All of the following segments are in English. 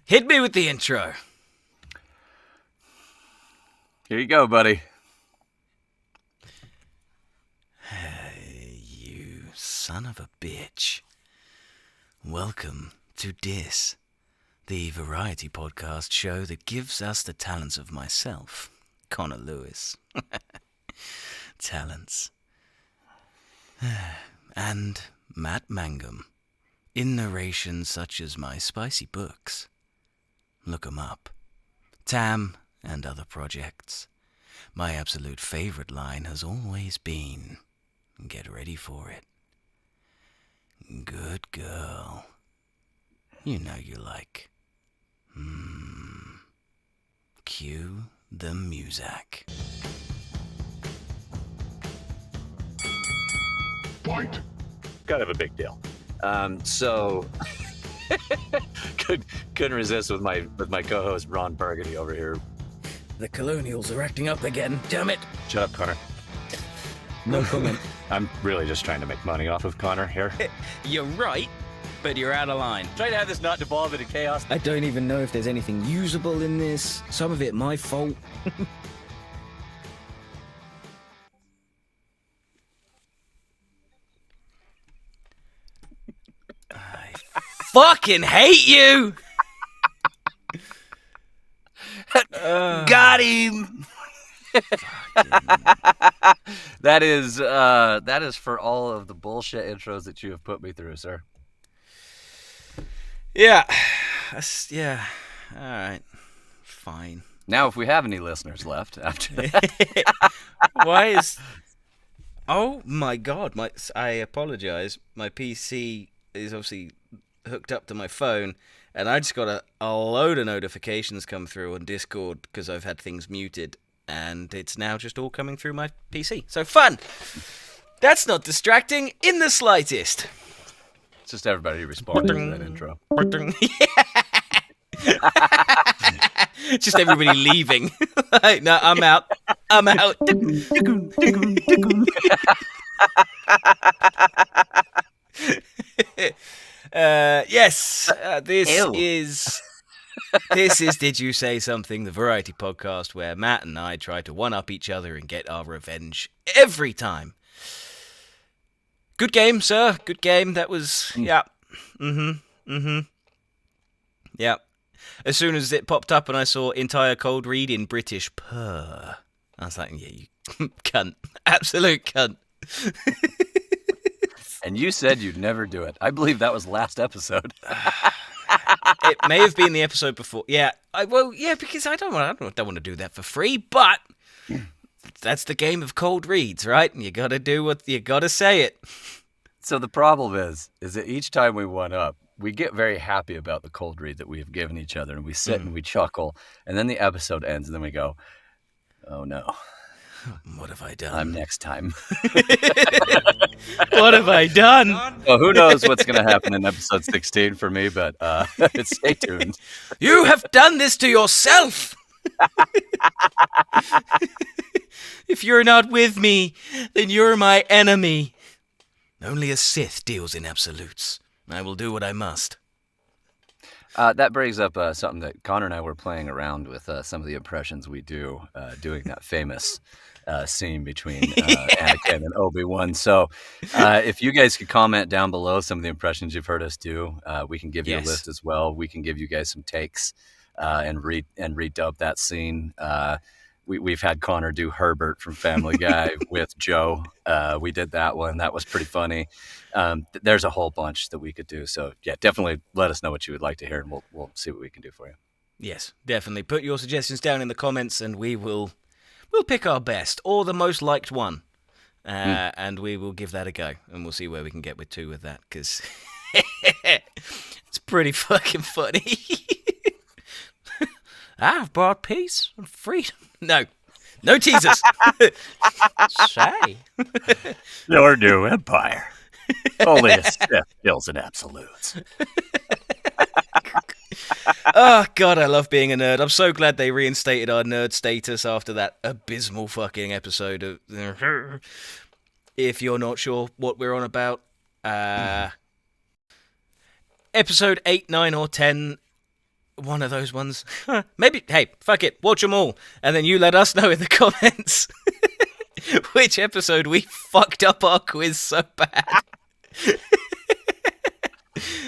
Hit me with the intro. Here you go, buddy. Hey, you son of a bitch. Welcome to Dis, the variety podcast show that gives us the talents of myself, Connor Lewis. Talents. And Matt Mangum, in narrations such as my spicy books. Look 'em up. Tam and other projects. My absolute favorite line has always been, get ready for it. Good girl. You know you like. Cue the music. Point. Kind of a big deal. So couldn't resist with my co-host Ron Burgundy over here. The colonials are acting up again, damn it. Shut up, Connor. No comment. I'm really just trying to make money off of Connor here. You're right, but you're out of line. Trying to have this not devolve into chaos. I don't even know if there's anything usable in this. Some of it my fault. I fucking hate you! Got him! That is for all of the bullshit intros that you have put me through, sir. Yeah. Alright. Fine. Now, if we have any listeners left after Why is... Oh my god, I apologize. My PC is obviously hooked up to my phone, and I just got a load of notifications come through on Discord because I've had things muted, and it's now just all coming through my PC. So fun! That's not distracting in the slightest. It's just everybody responding to that intro. Just everybody leaving. No, I'm out. Yes, this is Did You Say Something, the variety podcast where Matt and I try to one-up each other and get our revenge every time. Good game, sir. Good game. That was, yeah. Yeah. As soon as it popped up and I saw entire cold read in British purr, I was like, yeah, you cunt. Absolute cunt. And you said you'd never do it. I believe that was last episode. It may have been the episode before. Yeah, because I don't want to do that for free, but that's the game of cold reads, right? You got to do what you got to say it. So the problem is that each time we one up, we get very happy about the cold read that we have given each other, and we sit and we chuckle, and then the episode ends, and then we go, oh no. What have I done? I'm next time. What have I done? Well, who knows what's going to happen in episode 16 for me, but stay tuned. You have done this to yourself! If you're not with me, then you're my enemy. Only a Sith deals in absolutes. I will do what I must. That brings up something that Connor and I were playing around with, some of the impressions we do, doing that famous scene between Anakin and Obi-Wan. So if you guys could comment down below some of the impressions you've heard us do, we can give you a list as well. We can give you guys some takes and redub that scene. We've had Connor do Herbert from Family Guy with Joe. We did that one. That was pretty funny. There's a whole bunch that we could do. So, yeah, definitely let us know what you would like to hear, and we'll see what we can do for you. Yes, definitely. Put your suggestions down in the comments, and we'll pick our best, or the most liked one, and we will give that a go, and we'll see where we can get with two with that, because it's pretty fucking funny. I've brought peace and freedom. No teasers. Say. Your new empire. Only a Sith deals in absolutes. Oh, God, I love being a nerd. I'm so glad they reinstated our nerd status after that abysmal fucking episode of... If you're not sure what we're on about, episode 8, 9, or 10 one of those ones. Maybe, hey, fuck it, watch them all. And then you let us know in the comments which episode we fucked up our quiz so bad.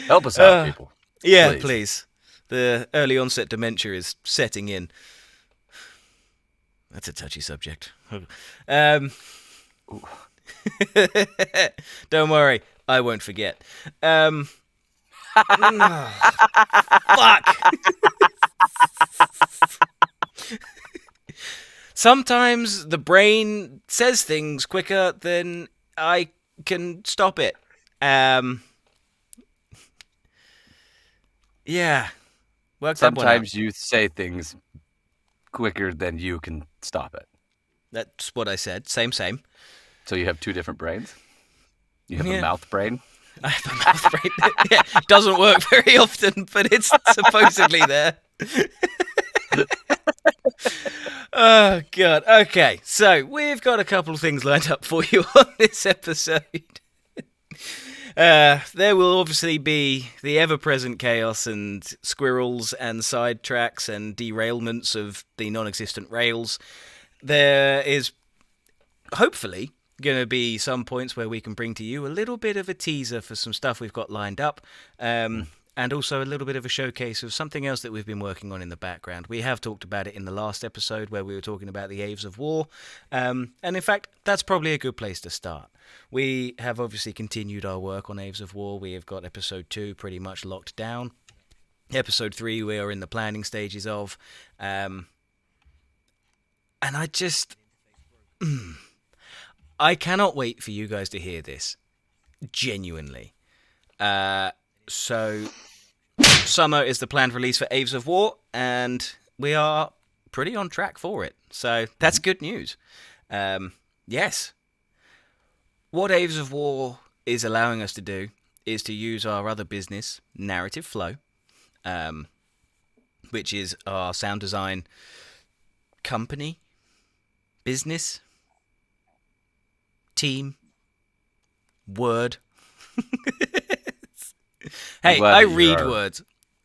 Help us out, people. Yeah, Please. please. The early onset dementia is setting in. That's a touchy subject. Don't worry, I won't forget. Fuck. Sometimes the brain says things quicker than I can stop it. Yeah. Work that one out. Sometimes you say things quicker than you can stop it. That's what I said. Same. So you have two different brains? You have Yeah. a mouth brain? I have a mouth brain. Yeah, doesn't work very often, but it's supposedly there. Oh, God. Okay, so we've got a couple of things lined up for you on this episode. There will obviously be the ever-present chaos and squirrels and sidetracks and derailments of the non-existent rails. There is hopefully going to be some points where we can bring to you a little bit of a teaser for some stuff we've got lined up, and also a little bit of a showcase of something else that we've been working on in the background. We have talked about it in the last episode where we were talking about the Aves of War, and in fact, that's probably a good place to start. We have obviously continued our work on Aves of War. We have got episode 2 pretty much locked down. Episode 3 we are in the planning stages of, and I just... I cannot wait for you guys to hear this. Genuinely. So, summer is the planned release for Aves of War, and we are pretty on track for it. So, that's good news. Yes. What Aves of War is allowing us to do is to use our other business, Narrative Flow, which is our sound design company, business, team, word. Hey, I read words.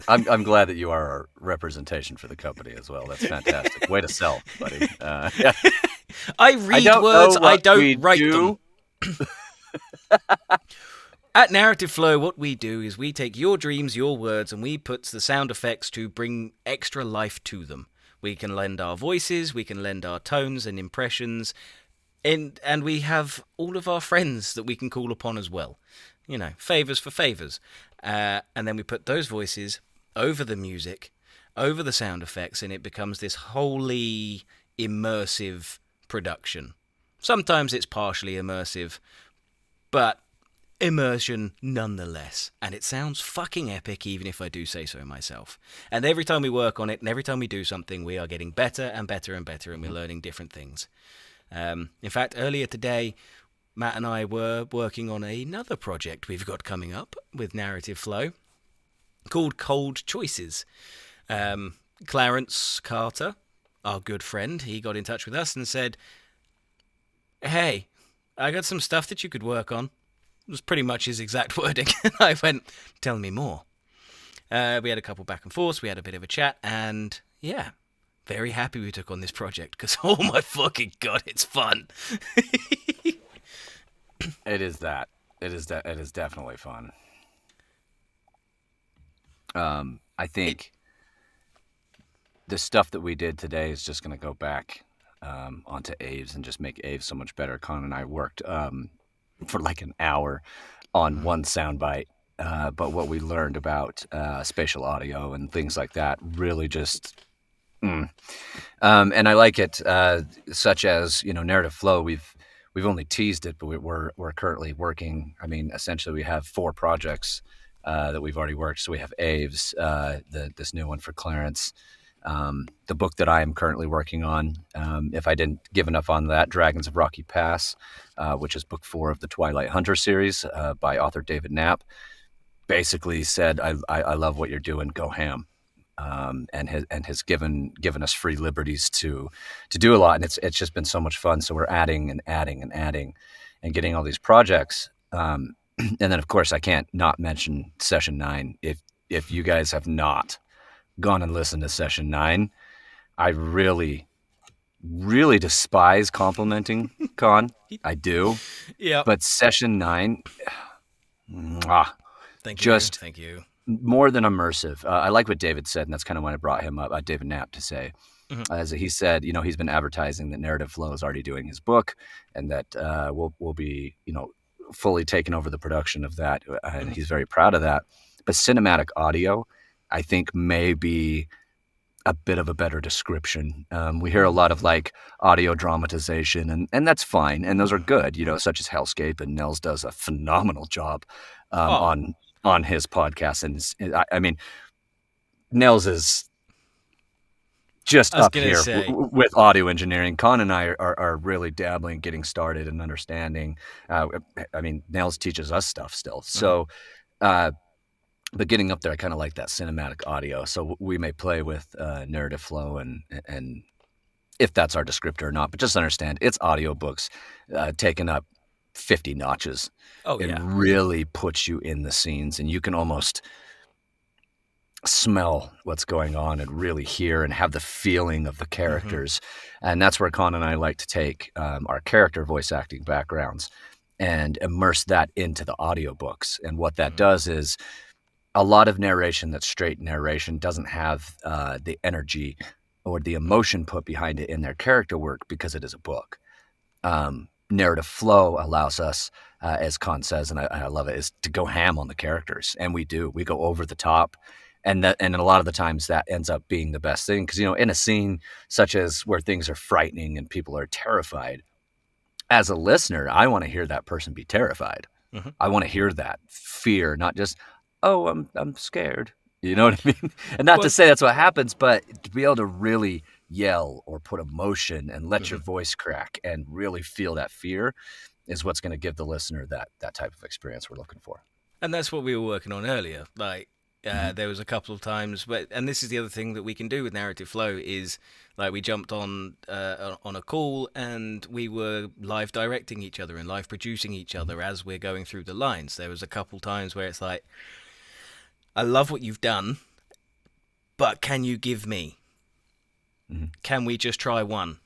I'm glad that you are our representation for the company as well. That's fantastic. Way to sell, buddy. Yeah. I read words, I don't write them. At Narrative Flow, what we do is we take your dreams, your words, and we put the sound effects to bring extra life to them. We can lend our voices, we can lend our tones and impressions, and we have all of our friends that we can call upon as well. You know, favours for favours. And then we put those voices over the music, over the sound effects, and it becomes this wholly immersive production. Sometimes it's partially immersive, but immersion nonetheless. And it sounds fucking epic, even if I do say so myself. And every time we work on it, and every time we do something, we are getting better and better and better, and we're learning different things. In fact, earlier today, Matt and I were working on another project we've got coming up with Narrative Flow called Cold Choices. Clarence Carter, our good friend, he got in touch with us and said, "Hey, I got some stuff that you could work on." It was pretty much his exact wording. I went, "Tell me more." We had a couple back and forths, we had a bit of a chat, and yeah, very happy we took on this project, because oh my fucking god, it's fun. It is that. It is definitely fun. I think the stuff that we did today is just going to go back onto Aves and just make Aves so much better. Con and I worked for like an hour on one soundbite, but what we learned about spatial audio and things like that really just... and I like it, such as, you know, Narrative Flow. We've only teased it, but we're currently working. I mean, essentially, we have 4 projects that we've already worked. So we have Aves, this new one for Clarence, the book that I am currently working on. If I didn't give enough on that, Dragons of Rocky Pass, which is book 4 of the Twilight Hunter series by author David Knapp, basically said, "I love what you're doing. Go ham." And has given us free liberties to do a lot, and it's just been so much fun. So we're adding and getting all these projects, and then of course I can't not mention Session 9. If you guys have not gone and listened to session 9. I really, really despise complimenting Con. I do. Yep. But session 9, mwah, Thank you. just Thank you. more than immersive. I like what David said, and that's kind of when I brought him up, David Knapp, to say. Mhm. As he said, he's been advertising that Narrative Flow is already doing his book, and that we'll be, fully taking over the production of that, and Mhm. he's very proud of that. But cinematic audio, I think, may be a bit of a better description. We hear a lot of like audio dramatization, and that's fine, and those are good, such as Hellscape, and Nels does a phenomenal job Oh, on his podcast, and I mean, Nels is just I was up gonna here say. with audio engineering. Con and I are really dabbling, getting started, and understanding. I mean, Nels teaches us stuff still, Mhm. so. Uh, but getting up there, I kind of like that cinematic audio. So we may play with narrative flow and if that's our descriptor or not. But just understand, it's audiobooks taken up 50 notches. Oh It yeah. really puts you in the scenes, and you can almost smell what's going on and really hear and have the feeling of the Mhm. characters. And that's where Con and I like to take our character voice acting backgrounds and immerse that into the audiobooks. And what that Mhm. does is a lot of narration that's straight narration doesn't have the energy or the emotion put behind it in their character work because it is a book. Narrative flow allows us, as Khan says, and I love it, is to go ham on the characters, and we do. We go over the top, and a lot of the times that ends up being the best thing because in a scene such as where things are frightening and people are terrified, as a listener, I want to hear that person be terrified. Mhm. I want to hear that fear, not just, oh, I'm scared. You know what I mean? And not to Well. say that's what happens, but to be able to really yell or put emotion and let your Mhm. voice crack and really feel that fear is what's going to give the listener that type of experience we're looking for. And that's what we were working on earlier. Like, Mm-hmm. there was a couple of times, and this is the other thing that we can do with narrative flow is like we jumped on a call and we were live directing each other and live producing each other as we're going through the lines. There was a couple times where it's like, I love what you've done, but can you give me? Mm-hmm. Can we just try one?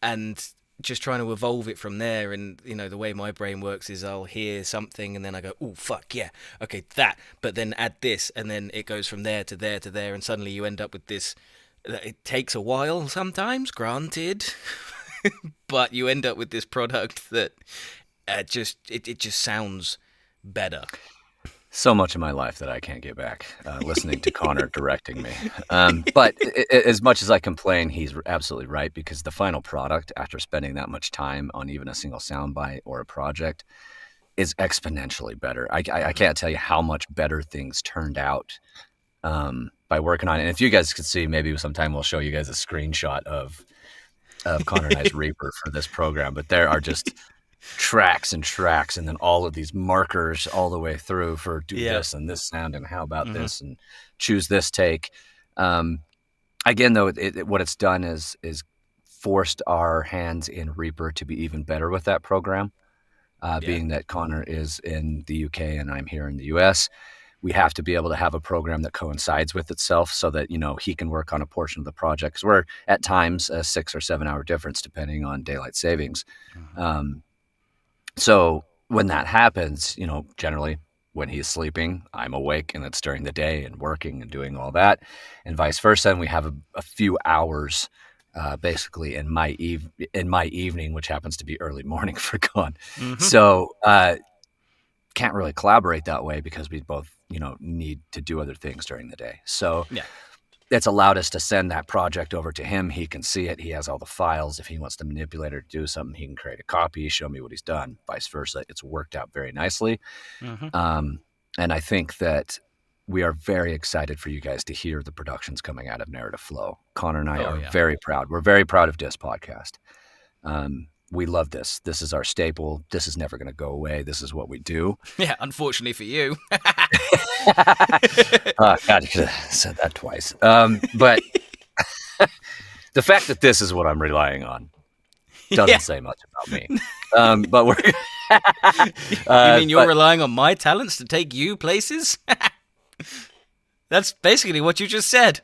And just trying to evolve it from there. And the way my brain works is I'll hear something and then I go, oh fuck yeah, okay, that, but then add this, and then it goes from there to there to there, and suddenly you end up with this. It takes a while sometimes, granted, but you end up with this product that it just sounds better. So much of my life that I can't get back, listening to Connor directing me. But as much as I complain, he's absolutely right because the final product, after spending that much time on even a single soundbite or a project, is exponentially better. I Mhm. can't tell you how much better things turned out by working on it. And if you guys could see, maybe sometime we'll show you guys a screenshot of Connor and I's Reaper for this program. But there are just tracks and tracks, and then all of these markers all the way through for do Yeah. this and this sound, and how about Hmm. this, and choose this take. Um, Again, though, what it's done is forced our hands in Reaper to be even better with that program. Yeah. Being that Connor is in the UK and I'm here in the US, we have to be able to have a program that coincides with itself so that he can work on a portion of the project. Because we're at times a 6 or 7 hour difference depending on daylight savings. Hmm. Um, so when that happens, generally when he's sleeping, I'm awake and it's during the day and working and doing all that, and vice versa. And we have a few hours, basically in my evening, which happens to be early morning for Con. Hmm. So can't really collaborate that way because we both need to do other things during the day. So Yeah. it's allowed us to send that project over to him. He can see it. He has all the files. If he wants to manipulate or do something, he can create a copy, show me what he's done, vice versa. It's worked out very nicely. Hmm. Um, and I think that we are very excited for you guys to hear the productions coming out of Narrative Flow. Connor and I Oh are yeah. very proud. We're very proud of Dis Podcast. We love this. This is our staple. This is never going to go away. This is what we do. Yeah. Unfortunately for you. God, you could have said that twice. But the fact that this is what I'm relying on Yeah. doesn't say much about me. But we're You mean you're but relying on my talents to take you places? That's basically what you just said.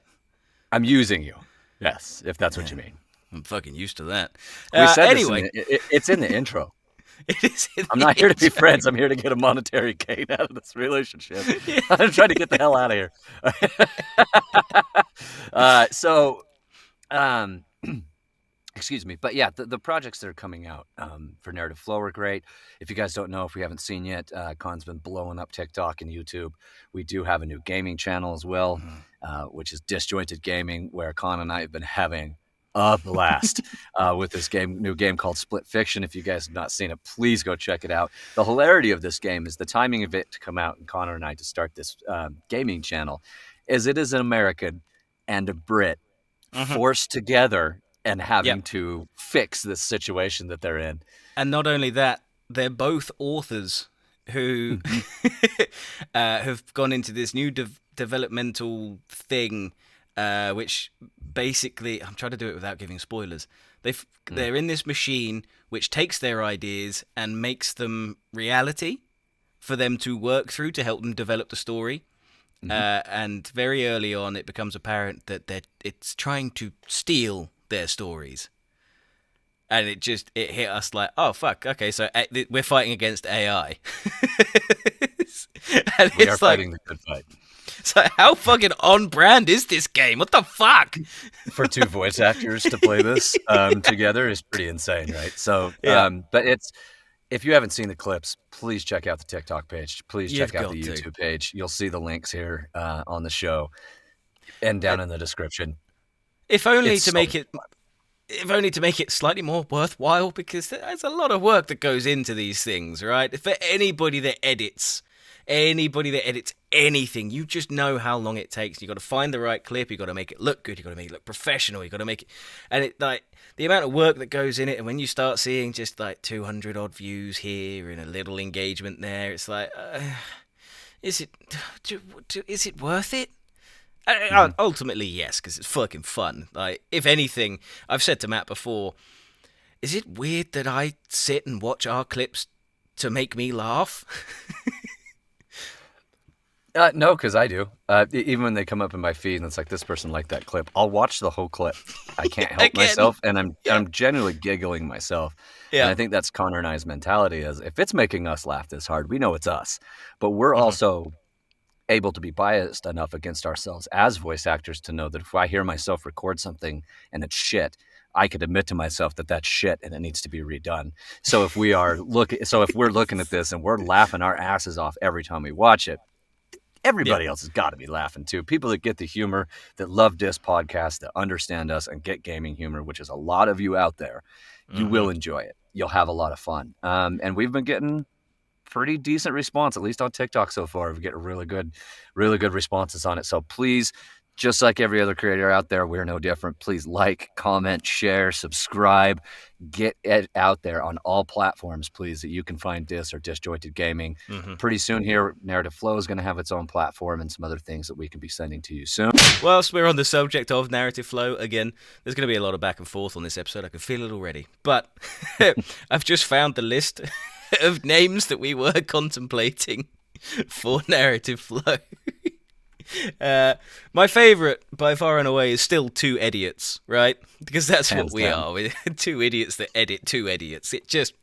I'm using you. Yes, if that's what you mean. I'm fucking used to that. We said Anyway, it's in the intro. it is. I'm not here to be friends. I'm here to get a monetary gain out of this relationship. Yeah. I'm trying to get the hell out of here. Um, excuse me. But yeah, the projects that are coming out for Narrative Flow are great. If you guys don't know, if we haven't seen yet, Con's been blowing up TikTok and YouTube. We do have a new gaming channel as well, which is Disjointed Gaming, where Con and I have been having a blast with this new game called Split Fiction. If you guys have not seen it, please go check it out. The hilarity of this game is the timing of it to come out and Connor and I to start this gaming channel is it is an American and a Brit forced together and having to fix this situation that they're in. And not only that, they're both authors who have gone into this new developmental thing, which basically, I'm trying to do it without giving spoilers. They're in this machine which takes their ideas and makes them reality for them to work through to help them develop the story. And very early on, it becomes apparent that it's trying to steal their stories. And it hit us like, oh, fuck, okay, so we're fighting against AI. And we are fighting the good fight. So how fucking on brand is this game? What the fuck? For two voice actors to play this together is pretty insane, right? So, but if you haven't seen the clips, please check out the TikTok page. Please check out the YouTube page. You'll see the links here on the show and down in the description. If only to make it slightly more worthwhile, because there's a lot of work that goes into these things, right? For anybody that edits anything, you just know how long it takes. You got to find the right clip. You got to make it look good. You got to make it look professional. You got to make it, and it like the amount of work that goes in it. And when you start seeing just like 200 odd views here and a little engagement there, it's like, is it worth it? Ultimately, yes, because it's fucking fun. Like, if anything, I've said to Matt before, is it weird that I sit and watch our clips to make me laugh? No, because I do. Even when they come up in my feed and it's like, this person liked that clip, I'll watch the whole clip. I can't help myself, and I'm genuinely giggling myself. Yeah. And I think that's Connor and I's mentality is if it's making us laugh this hard, we know it's us. But we're also able to be biased enough against ourselves as voice actors to know that if I hear myself record something and it's shit, I could admit to myself that that's shit and it needs to be redone. So if we're looking at this and we're laughing our asses off every time we watch it, everybody else has got to be laughing too. People that get the humor, that love this podcast, that understand us and get gaming humor, which is a lot of you out there, you will enjoy it. You'll have a lot of fun. And we've been getting pretty decent response, at least on TikTok so far. We get really good responses on it. So please, just like every other creator out there, we're no different. Please like, comment, share, subscribe, get it out there on all platforms, please, that you can find this or Disjointed Gaming. Pretty soon here, Narrative Flow is going to have its own platform and some other things that we can be sending to you soon. Whilst we're on the subject of Narrative Flow, again, there's going to be a lot of back and forth on this episode. I can feel it already. But I've just found the list of names that we were contemplating for Narrative Flow. My favourite, by far and away, is still Two Idiots, right? Because that's hands what we down. Are. We're two idiots that edit two idiots. It just,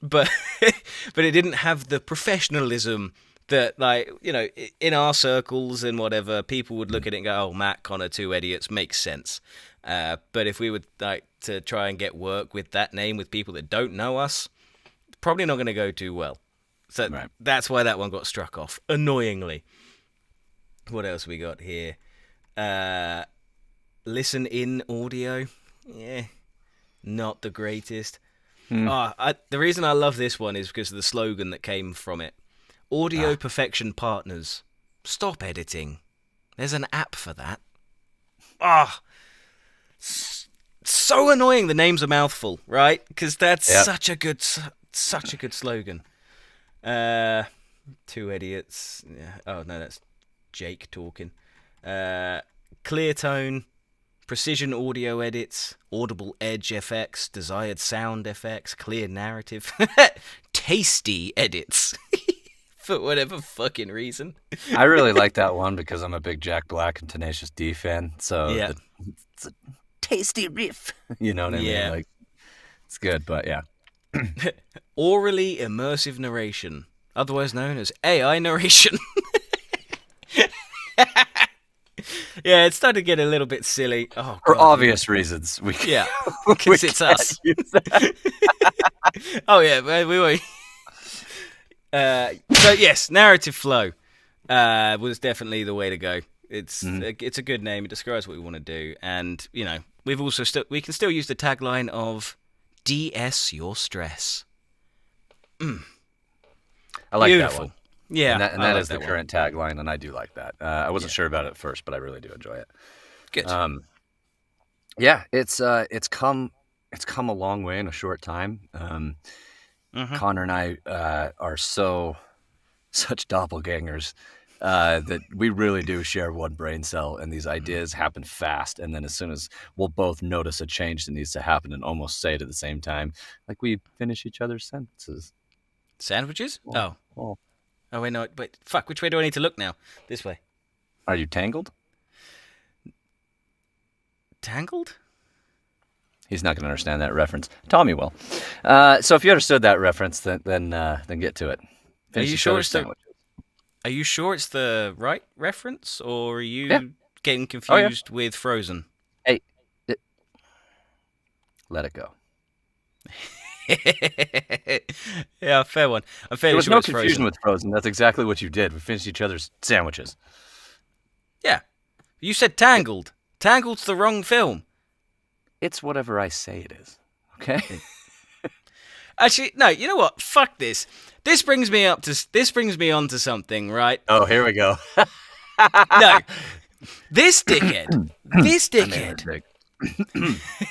but it didn't have the professionalism that, like, you know, in our circles and whatever, people would look at it and go, "Oh, Matt Connor, Two Idiots makes sense." But if we would like to try and get work with that name with people that don't know us, probably not going to go too well. So That's why that one got struck off, annoyingly. What else we got here? Listen in audio. Yeah, not the greatest. The reason I love this one is because of the slogan that came from it. Audio Perfection Partners. Stop editing. There's an app for that. So annoying. The name's a mouthful, right? Because that's such a good slogan. Two Idiots. Yeah. Oh, no, that's Jake talking. Clear Tone, Precision Audio Edits, Audible Edge FX, Desired Sound FX, Clear Narrative, Tasty Edits. for whatever fucking reason. I really like that one because I'm a big Jack Black and Tenacious D fan. So Yeah. it's a tasty riff. You know what I mean? Yeah. Like, it's good, but yeah. Orally immersive narration, otherwise known as AI narration. Yeah, it's starting to get a little bit silly. Oh, For God. obvious reasons. Yeah, because it's us. Oh, yeah, we were. So, yes, narrative flow was definitely the way to go. It's a good name. It describes what we want to do. And, you know, we can still use the tagline of DS your stress. I like Beautiful. that one. Yeah, and I that like is the one. current tagline, and I do like that. I wasn't sure about it at first, but I really do enjoy it. Good. Yeah, it's come a long way in a short time. Connor and I are such doppelgangers that we really do share one brain cell, and these ideas happen fast. And then as soon as we'll both notice a change that needs to happen and almost say it at the same time, like we finish each other's sentences. Sandwiches? Oh. Oh, wait, no. Wait, fuck. Which way do I need to look now? This way. Are you tangled? Tangled? He's not going to understand that reference. Tommy will. So if you understood that reference, then get to it. Finish each other's sandwiches. Are you sure it's the right reference, or are you getting confused with Frozen? Hey, let it go. Yeah, fair one. I'm fairly There was sure no it's confusion Frozen. with Frozen. That's exactly what you did. We finished each other's sandwiches. Yeah. You said Tangled. Tangled's the wrong film. It's whatever I say it is. Okay? Actually, no, you know what? Fuck this. This brings me on to something, right? Oh, here we go. No. This dickhead.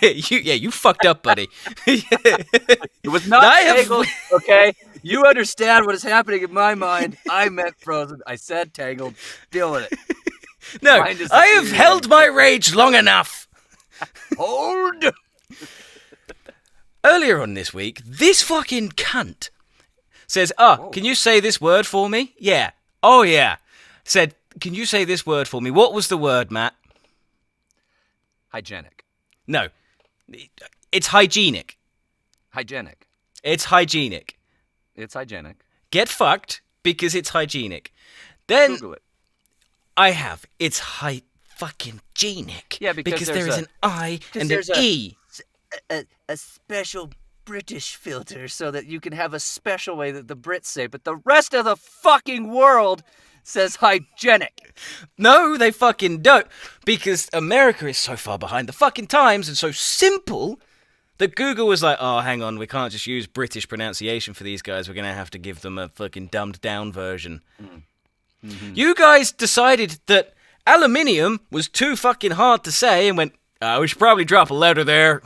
You fucked up, buddy. It was not Tangled, okay? You understand what is happening in my mind. I meant Frozen. I said Tangled. Deal with it. No, I have held my rage long enough. Hold! Earlier on this week, this fucking cunt says, can you say this word for me? Yeah. Oh, yeah. Said, can you say this word for me? What was the word, Matt? Hygienic. No. It's hygienic. Hygienic. It's hygienic. It's hygienic. Get fucked because it's hygienic. Then Google it. I have. It's fucking genic. Yeah, because there is an I and an E. A special British filter so that you can have a special way that the Brits say, but the rest of the fucking world says hygienic. No, they fucking don't. Because America is so far behind the fucking times and so simple that Google was like, oh, hang on, we can't just use British pronunciation for these guys. We're going to have to give them a fucking dumbed down version. Mm-hmm. You guys decided that aluminium was too fucking hard to say and went, we should probably drop a letter there.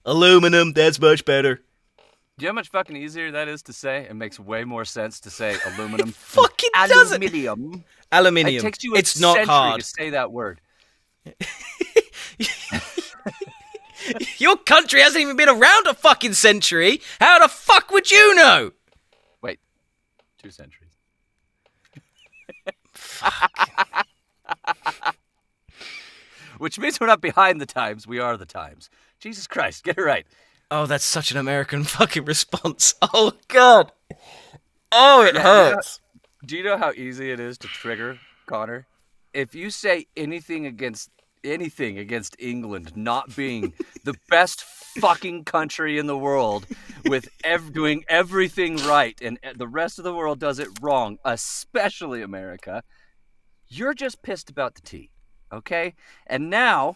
Aluminum, that's much better. Do you know how much fucking easier that is to say? It makes way more sense to say aluminum. Fucking doesn't. Aluminium. It takes you a it's not century hard to say that word. Your country hasn't even been around a fucking century. How the fuck would you know? Wait, 2 centuries. Which means we're not behind the times. We are the times. Jesus Christ, get it right. Oh, that's such an American fucking response. Oh, God. Oh, it hurts. Do you know how easy it is to trigger, Connor? If you say anything against England not being the best fucking country in the world with doing everything right and the rest of the world does it wrong, especially America, you're just pissed about the tea, okay? And now...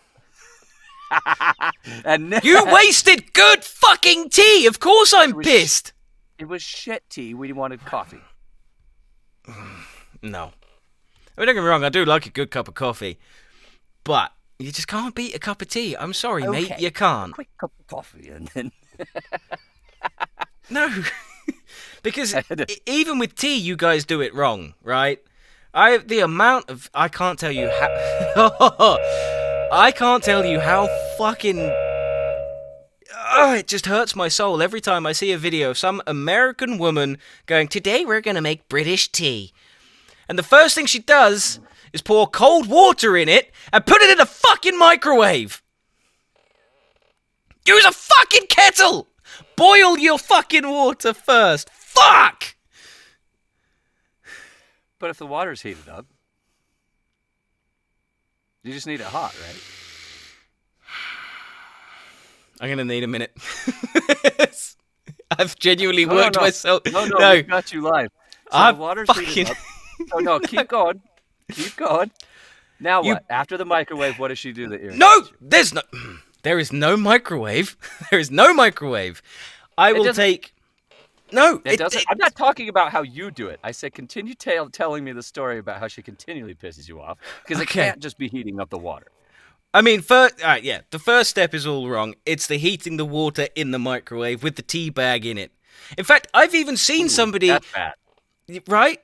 You wasted good fucking tea! Of course I'm pissed! It was shit tea. We wanted coffee. No. I mean, don't get me wrong, I do like a good cup of coffee. But you just can't beat a cup of tea. I'm sorry, mate, you can't. A quick cup of coffee and then... No. Because even with tea, you guys do it wrong, right? I can't tell you how... I can't tell you how fucking... oh, it just hurts my soul every time I see a video of some American woman going, "Today we're going to make British tea." And the first thing she does is pour cold water in it and put it in a fucking microwave. Use a fucking kettle! Boil your fucking water first. Fuck! But if the water's heated up, you just need it hot, right? I'm going to need a minute. I've genuinely worked myself. No, we got you live. So the water's heated up. Oh, no, keep going. Keep going. Now what? After the microwave, what does she do that irritates you? There is no microwave. There is no microwave. I will take... No, it doesn't. I'm not talking about how you do it. I said continue telling me the story about how she continually pisses you off, because it can't just be heating up the water. I mean, the first step is all wrong. It's the heating the water in the microwave with the tea bag in it. In fact, I've even seen somebody... That's bad. Right?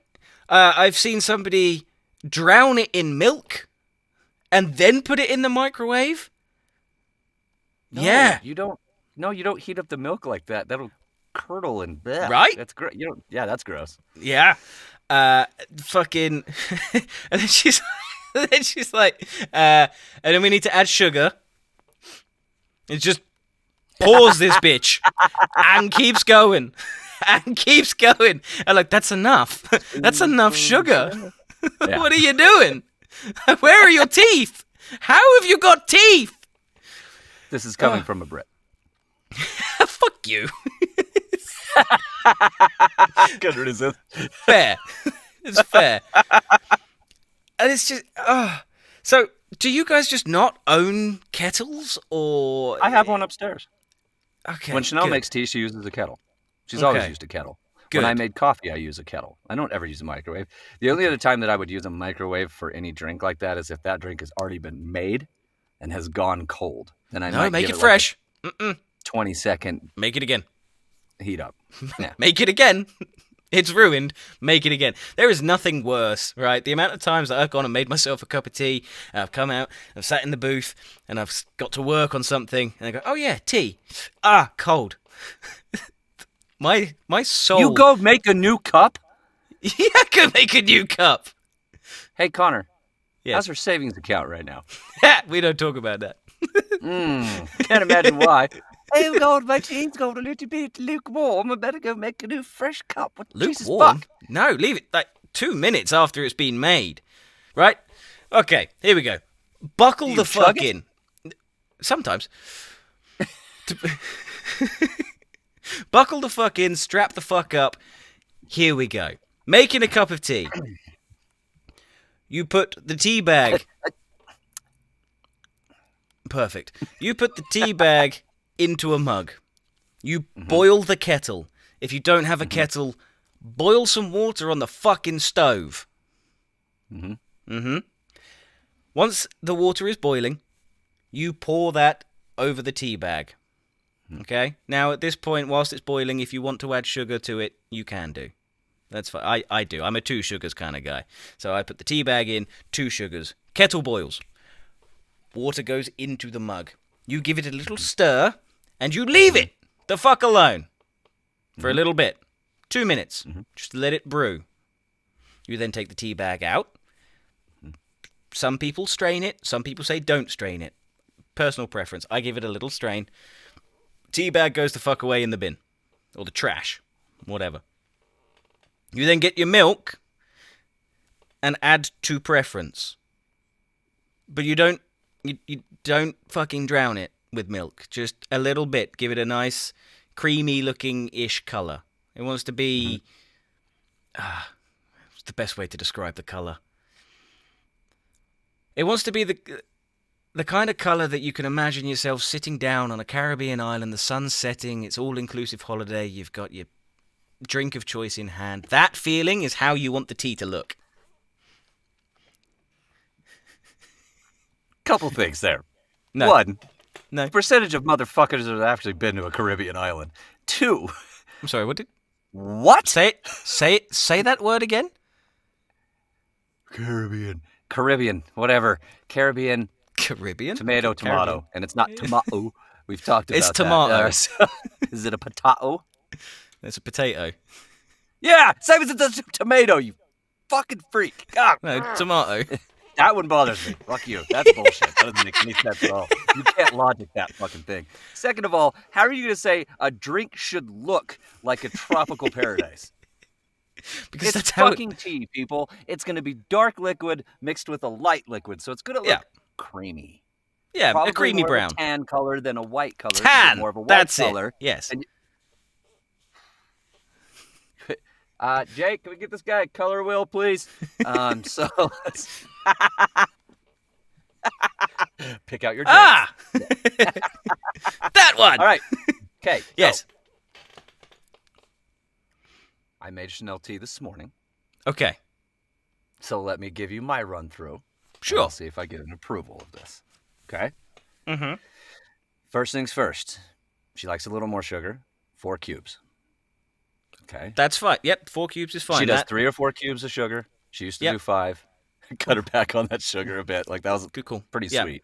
I've seen somebody drown it in milk and then put it in the microwave. No, yeah. You don't heat up the milk like that. That'll curdle and bleh. Right? That's gross. Yeah, that's gross. Yeah. Fucking... and then she's like, and then we need to add sugar. And just pours this bitch and keeps going. And keeps going. And like, that's enough. That's enough sugar. Yeah. What are you doing? Where are your teeth? How have you got teeth? This is coming from a Brit. Fuck you. Couldn't resist. Fair. It's fair. And it's just... So, do you guys just not own kettles, or... I have one upstairs. Okay, when Chanel good. makes tea, she uses a kettle. She's always used a kettle. Good. When I made coffee, I use a kettle. I don't ever use a microwave. The only other time that I would use a microwave for any drink like that is if that drink has already been made and has gone cold. Then I might make give it it fresh. Like a 20-second Make it again. heat up. Yeah. Make it again. It's ruined. Make it again. There is nothing worse, right? The amount of times that I've gone and made myself a cup of tea, and I've come out, I've sat in the booth, and I've got to work on something, and I go, oh yeah, tea. Cold. My soul... You go make a new cup? Yeah, I could make a new cup. Hey, Connor. Yes. How's her savings account right now? We don't talk about that. Can't imagine why. Oh, God, my tea's got a little bit lukewarm. I better go make a new fresh cup. What Jesus Lukewarm? fuck? No, leave it like 2 minutes after it's been made. Right? Okay, here we go. Buckle the fuck in. Sometimes. Buckle the fuck in, strap the fuck up. Here we go. Making a cup of tea. You put the tea bag... Perfect. You put the tea bag into a mug. You boil the kettle. If you don't have a kettle, boil some water on the fucking stove. Once the water is boiling, you pour that over the tea bag. Okay? Now, at this point, whilst it's boiling, if you want to add sugar to it, you can do. That's fine. I do. I'm a 2 sugars kind of guy. So I put the tea bag in, 2 sugars. Kettle boils. Water goes into the mug. You give it a little stir, and you leave it the fuck alone for a little bit. 2 minutes. Just let it brew. You then take the tea bag out. Some people strain it. Some people say don't strain it. Personal preference. I give it a little strain. Tea bag goes the fuck away in the bin. Or the trash. Whatever. You then get your milk and add to preference. But you don't fucking drown it with milk. Just a little bit. Give it a nice creamy looking-ish colour. It wants to be... it's the best way to describe the colour. It wants to be the kind of colour that you can imagine yourself sitting down on a Caribbean island, the sun's setting, it's all-inclusive holiday, you've got your drink of choice in hand. That feeling is how you want the tea to look. Couple things there. No. 1, No. the percentage of motherfuckers that have actually been to a Caribbean island. 2, I'm sorry, what did... what? Say that word again? Caribbean, whatever. Caribbean, Caribbean? tomato, Caribbean. and it's not tomato. We've talked about It's that. tomato. Is it a potato? It's a potato. Yeah, same as a tomato, you fucking freak. God. No, tomato. That one bothers me. Fuck you. That's bullshit. That doesn't make any sense at all. You can't logic that fucking thing. Second of all, how are you going to say a drink should look like a tropical paradise? Because It's that's how fucking tea, people. It's going to be dark liquid mixed with a light liquid, so it's going to look creamy. Yeah, Probably a creamy more brown. of a tan color than a white color. Tan! More of a white That's color. it. Yes. And Jake, can we get this guy a color wheel, please? So let's pick out your jokes. Ah! That one! All right. Okay. Yes. I made Chanel tea this morning, Okay. so let me give you my run through. Sure. I'll see if I get an approval of this. Okay. Mm-hmm. First things first. She likes a little more sugar. 4 cubes. Okay. That's fine. Yep, 4 cubes is fine. She does 3 or 4 cubes of sugar. She used to do 5. Cut her back on that sugar a bit. Like that was Good call. pretty Yeah. sweet.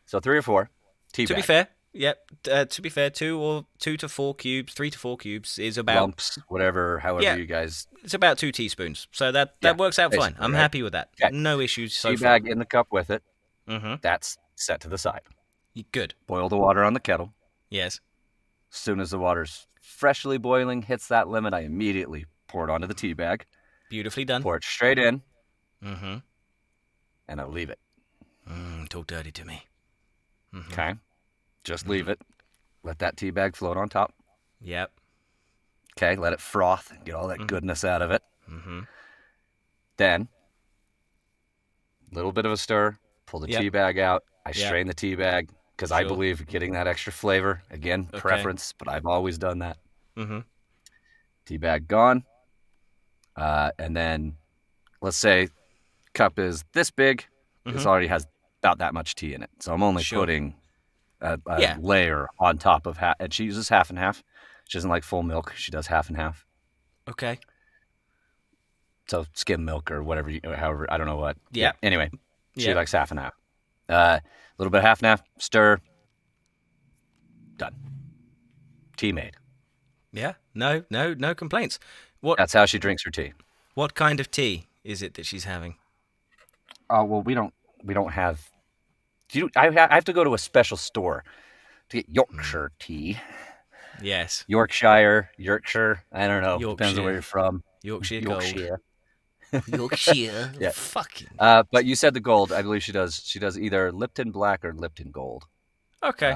So 3 or 4. Tea To bag. be fair, yep. To be fair, 2 to 4 cubes, 3 to 4 cubes is about Lumps, whatever, however you guys. it's about 2 teaspoons. So that Yeah, works out fine. basically, I'm right? happy with that. Okay. No issues so Tea far. bag in the cup with it. Mm-hmm. That's set to the side. Good. Boil the water on the kettle. Yes. As soon as the water's freshly boiling, hits that limit, I immediately pour it onto the tea bag, Beautifully done. pour it straight in, Mm-hmm. and I leave it. Talk dirty to me. Mm-hmm. Okay? Just leave it. Let that tea bag float on top. Yep. Okay? Let it froth, get all that goodness out of it. Mm-hmm. Then, a little bit of a stir, pull the tea bag out. I strain the tea bag because I believe getting that extra flavor. Again, preference, but I've always done that. Mm-hmm. Tea bag gone. And then, let's say cup is this big. This already has about that much tea in it. So I'm only putting a layer on top of half. And she uses half and half. She doesn't like full milk. She does half and half. Okay. So skim milk or whatever, however, I don't know what. Yeah. Anyway, she Yeah. likes half and half. A little bit of half and half, stir. Done. Tea made. Yeah. No complaints. That's how she drinks her tea. What kind of tea is it that she's having? Oh, well, we don't have. I have to go to a special store to get Yorkshire tea. Yes. Yorkshire. I don't know. Yorkshire. Depends on where you're from. Yorkshire Gold. Yorkshire. Yeah. Fucking. But you said the gold. I believe she does. She does either Lipton Black or Lipton Gold. Okay.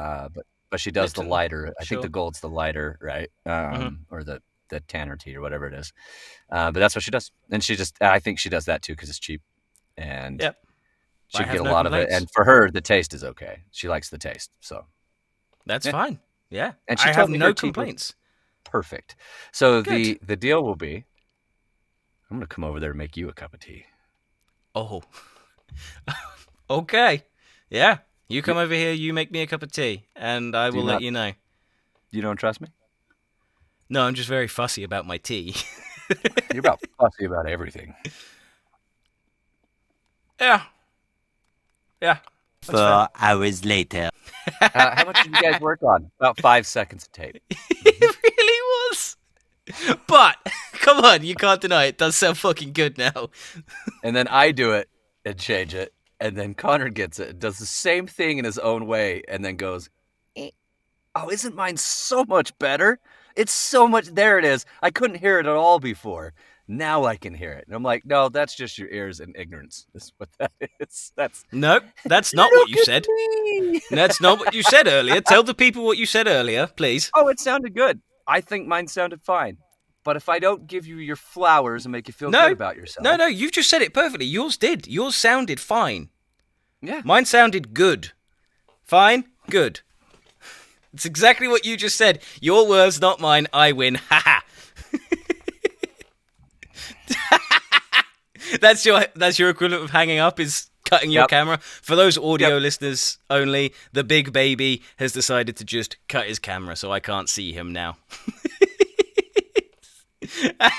But she does Lipton, the lighter. I sure. think the gold's the lighter, right? Or the tanner tea or whatever it is. But that's what she does, and I think she does that too because it's cheap, and Yep. she I have get a no lot of it. complaints. And for her, the taste is okay. She likes the taste, so That's fine. Yeah. And she I told have me no her tea was complaints. perfect. So Good. the deal will be, I'm gonna come over there and make you a cup of tea. Oh. Okay. Yeah. You come over here, you make me a cup of tea, and I will let you know. You don't trust me? No, I'm just very fussy about my tea. You're about fussy about everything. Yeah. Yeah. 4 hours later. How much did you guys work on? About 5 seconds of tape. It really was. But, come on, you can't deny it does sound fucking good now. And then I do it and change it. And then Connor gets it and does the same thing in his own way and then goes, oh, isn't mine so much better? It's so much. There it is. I couldn't hear it at all before. Now I can hear it. And I'm like, no, that's just your ears and ignorance. That's what that is. Nope, that's not what you said. That's not what you said earlier. Tell the people what you said earlier, please. Oh, it sounded good. I think mine sounded fine. But if I don't give you your flowers and make you feel good about yourself. No, you've just said it perfectly. Yours did. Yours sounded fine. Yeah. Mine sounded good. Fine, good. It's exactly what you just said. Your words, not mine. I win. Ha ha. That's your equivalent of hanging up is cutting your camera. For those audio listeners only, the big baby has decided to just cut his camera, so I can't see him now.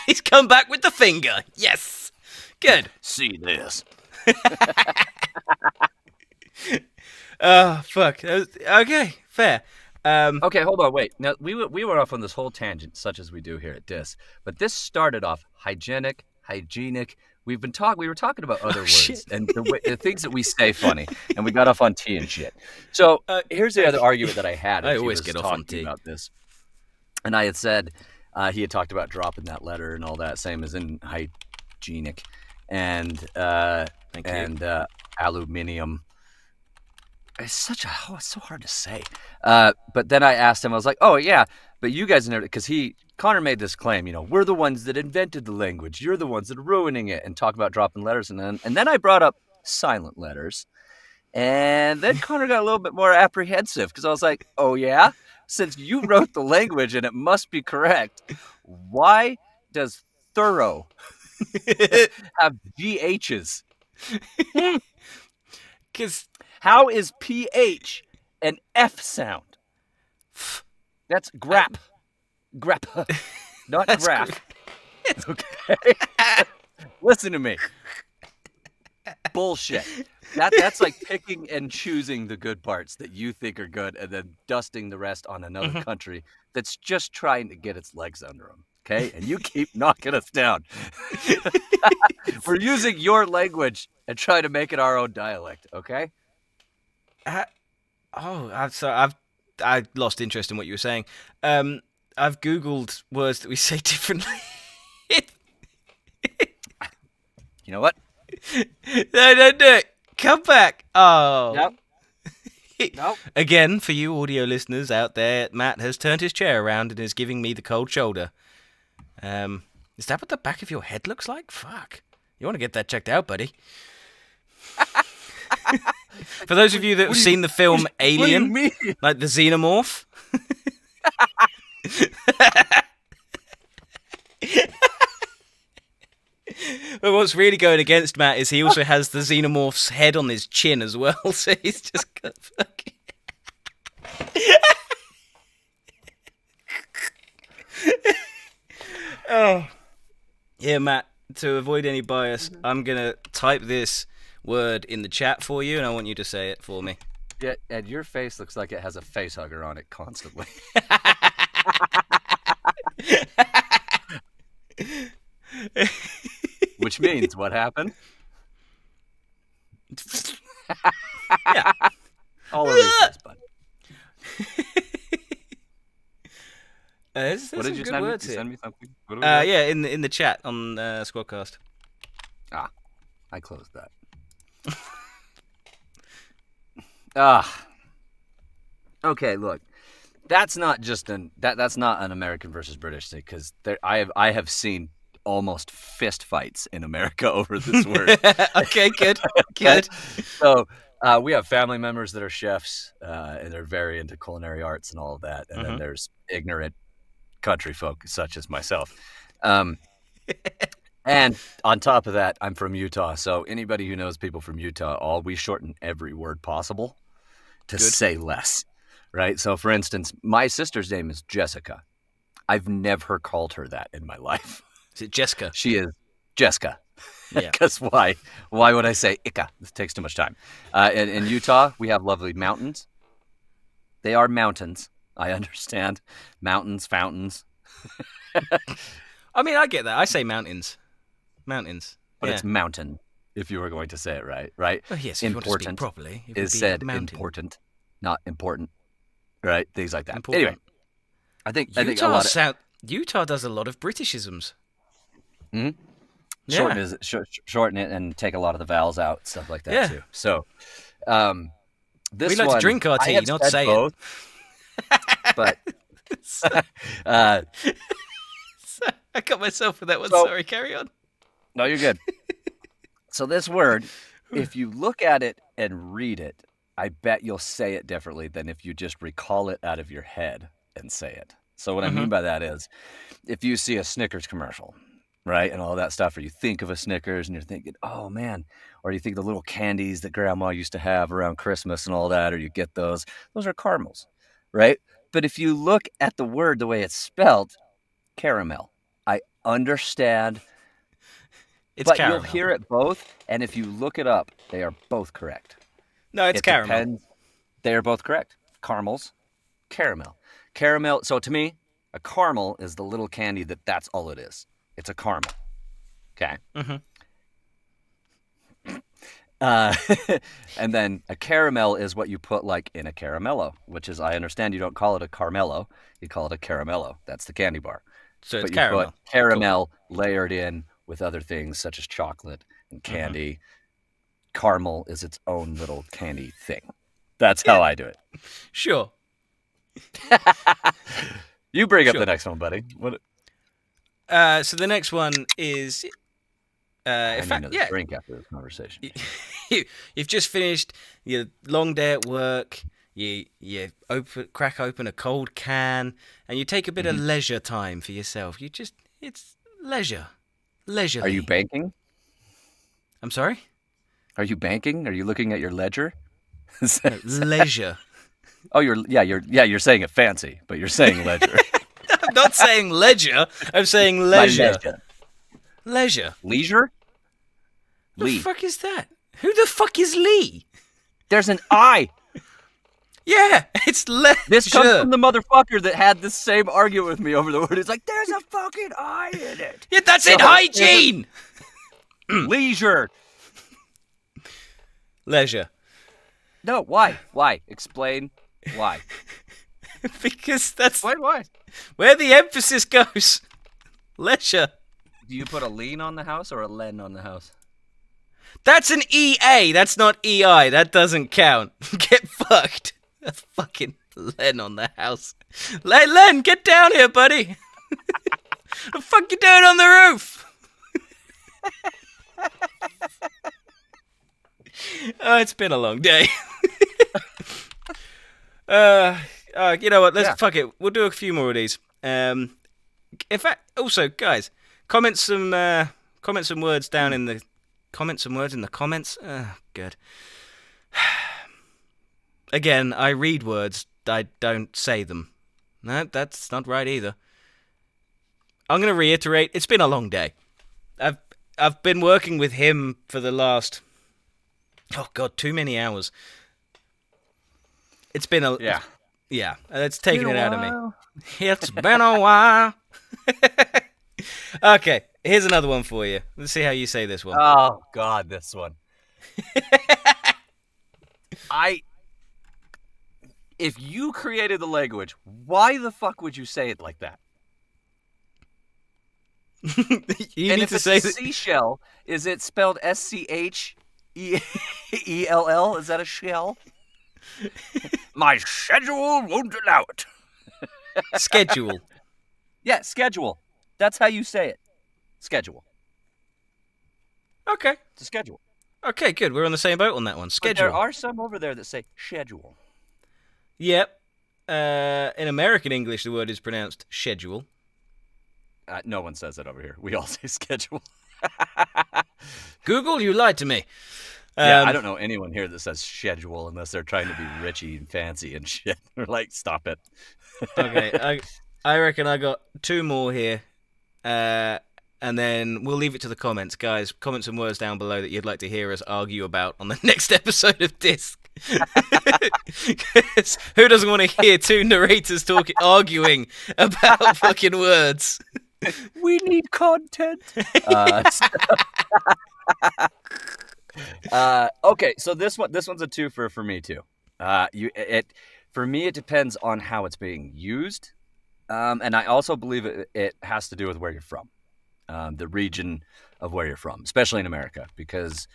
He's come back with the finger. Yes. Good. See this. Oh, fuck. Okay, fair. Okay, hold on, wait. Now we were off on this whole tangent, such as we do here at Dis, but this started off hygienic. We were talking about other words shit. and the things that we say funny, and we got off on tea and shit. So here's the other argument that I had. I As he always was get off on talking tea. about this, and I had said he had talked about dropping that letter and all that, same as in hygienic, and Thank you. aluminium. It's so hard to say. But then I asked him, I was like, oh yeah, but you guys never, because Connor made this claim, we're the ones that invented the language. You're the ones that are ruining it, and talk about dropping letters. And then I brought up silent letters. And then Connor got a little bit more apprehensive because I was like, oh yeah, since you wrote the language and it must be correct, why does thorough have GHs? Because How is PH an F sound? That's grap. Grappa. Not That's graph. Okay. Listen to me. Bullshit. That's like picking and choosing the good parts that you think are good and then dusting the rest on another country that's just trying to get its legs under them. Okay? And you keep knocking us down. We're using your language and trying to make it our own dialect. Okay? I lost interest in what you were saying. I've googled words that we say differently. You know what? No. Come back. Oh. Nope. Again, for you audio listeners out there, Matt has turned his chair around and is giving me the cold shoulder. Is that what the back of your head looks like? Fuck. You want to get that checked out, buddy. For those of you that have seen the film Alien, What do you mean? like the xenomorph. But what's really going against Matt is he also has the xenomorph's head on his chin as well, so he's just got fucking... Oh. Yeah, Matt, to avoid any bias, I'm going to type this word in the chat for you, and I want you to say it for me. Yeah, and your face looks like it has a face hugger on it constantly. Which means what happened? Yeah. All over your face, bud. There's What some did you good send me? words You here. send me something? What do we got? Yeah, in the chat on Squadcast. I closed that. Okay, look. That's not just that's not an American versus British thing, because I have seen almost fist fights in America over this word. Okay, good. Good. So we have family members that are chefs, and they're very into culinary arts and all of that. And then there's ignorant country folk such as myself. And on top of that, I'm from Utah. So anybody who knows people from Utah, we shorten every word possible to say less, right? So for instance, my sister's name is Jessica. I've never called her that in my life. Is it Jessica? She is Jessica. Yeah. Because why? Why would I say Ika? This takes too much time. In Utah, we have lovely mountains. They are mountains. I understand. Mountains, fountains. I mean, I get that. I say mountains. Mountains. But yeah. it's mountain, if you were going to say it right? Oh, yes, if you want to speak properly, it would is be said mountain. important, not important, right? Things like that. Important. Anyway, I think a lot of Utah does a lot of Britishisms. Mhm. Yeah. Shorten it and take a lot of the vowels out, stuff like that too. So, this We like one, to drink our I tea, have not said say both, it. but I got myself with that one. So- Sorry, carry on. no, you're good. So this word, if you look at it and read it, I bet you'll say it differently than if you just recall it out of your head and say it. So what I mean by that is, if you see a Snickers commercial, right, and all that stuff, or you think of a Snickers and you're thinking, oh man, or you think of the little candies that grandma used to have around Christmas and all that, or you get those are caramels, right? But if you look at the word the way it's spelled, caramel, I understand, It's but caramel. you'll hear it both, and if you look it up, they are both correct. No, it's It caramel. depends. They are both correct. Caramels, caramel. Caramel. So to me, a caramel is the little candy that's all it is. It's a caramel. Okay. Mm-hmm. Uh, and then a caramel is what you put like in a caramello, which is, I understand you don't call it a Carmelo, you call it a caramello. That's the candy bar. So it's But you put caramel. caramel layered in with other things such as chocolate and candy. Caramel is its own little candy thing. That's how I do it. Sure. You bring up Sure. the next one, buddy. What? So the next one is, I in need fact, another drink after this conversation. you've just finished your long day at work. You crack open a cold can, and you take a bit of leisure time for yourself. It's leisure, leisurely. Are you banking? I'm sorry. Are you banking? Are you looking at your ledger? No, leisure. Oh, you're saying it fancy, but you're saying ledger. I'm not saying ledger. I'm saying My leisure. ledger. Leisure. Leisure? The Lee. fuck is that? Who the fuck is Lee? There's an I. Yeah, it's leisure. This comes from the motherfucker that had this same argument with me over the word. It's like, there's a fucking I in it. Yeah, that's in hygiene. Leisure. Leisure. No, why? Why? Explain why. Because that's Why? where the emphasis goes. Leisure. Do you put a lean on the house or a len on the house? That's an EA. That's not EI. That doesn't count. Get fucked. That's fucking Len on the house. Len, get down here, buddy. What the fuck you doing on the roof? Oh, it's been a long day. You know what? Fuck it. We'll do a few more of these. In fact, also, guys, comment some words down in the comments. Good. Again, I read words. I don't say them. No, that's not right either. I'm gonna reiterate. It's been a long day. I've been working with him for the last, oh god, too many hours. It's been a yeah. It's taken it out of me. It's been a while. Okay, here's another one for you. Let's see how you say this one. Oh God, this one. If you created the language, why the fuck would you say it like that? You and need if to it's say a seashell, is it spelled SCHEELL? Is that a shell? My schedule won't allow it. schedule. Yeah, schedule. That's how you say it. Schedule. Okay. It's a schedule. Okay, good. We're on the same boat on that one. Schedule. But there are some over there that say schedule. Yep. In American English, the word is pronounced schedule. No one says that over here. We all say schedule. Google, you lied to me. Yeah, I don't know anyone here that says schedule unless they're trying to be richy and fancy and shit. They're like, stop it. Okay, I reckon I got two more here. And then we'll leave it to the comments. Guys, comment some words down below that you'd like to hear us argue about on the next episode of Disc. Who doesn't want to hear two narrators arguing about fucking words? We need content. Okay, so this one's a twofer for me too. For me, it depends on how it's being used, and I also believe it has to do with where you're from, the region of where you're from, especially in America, because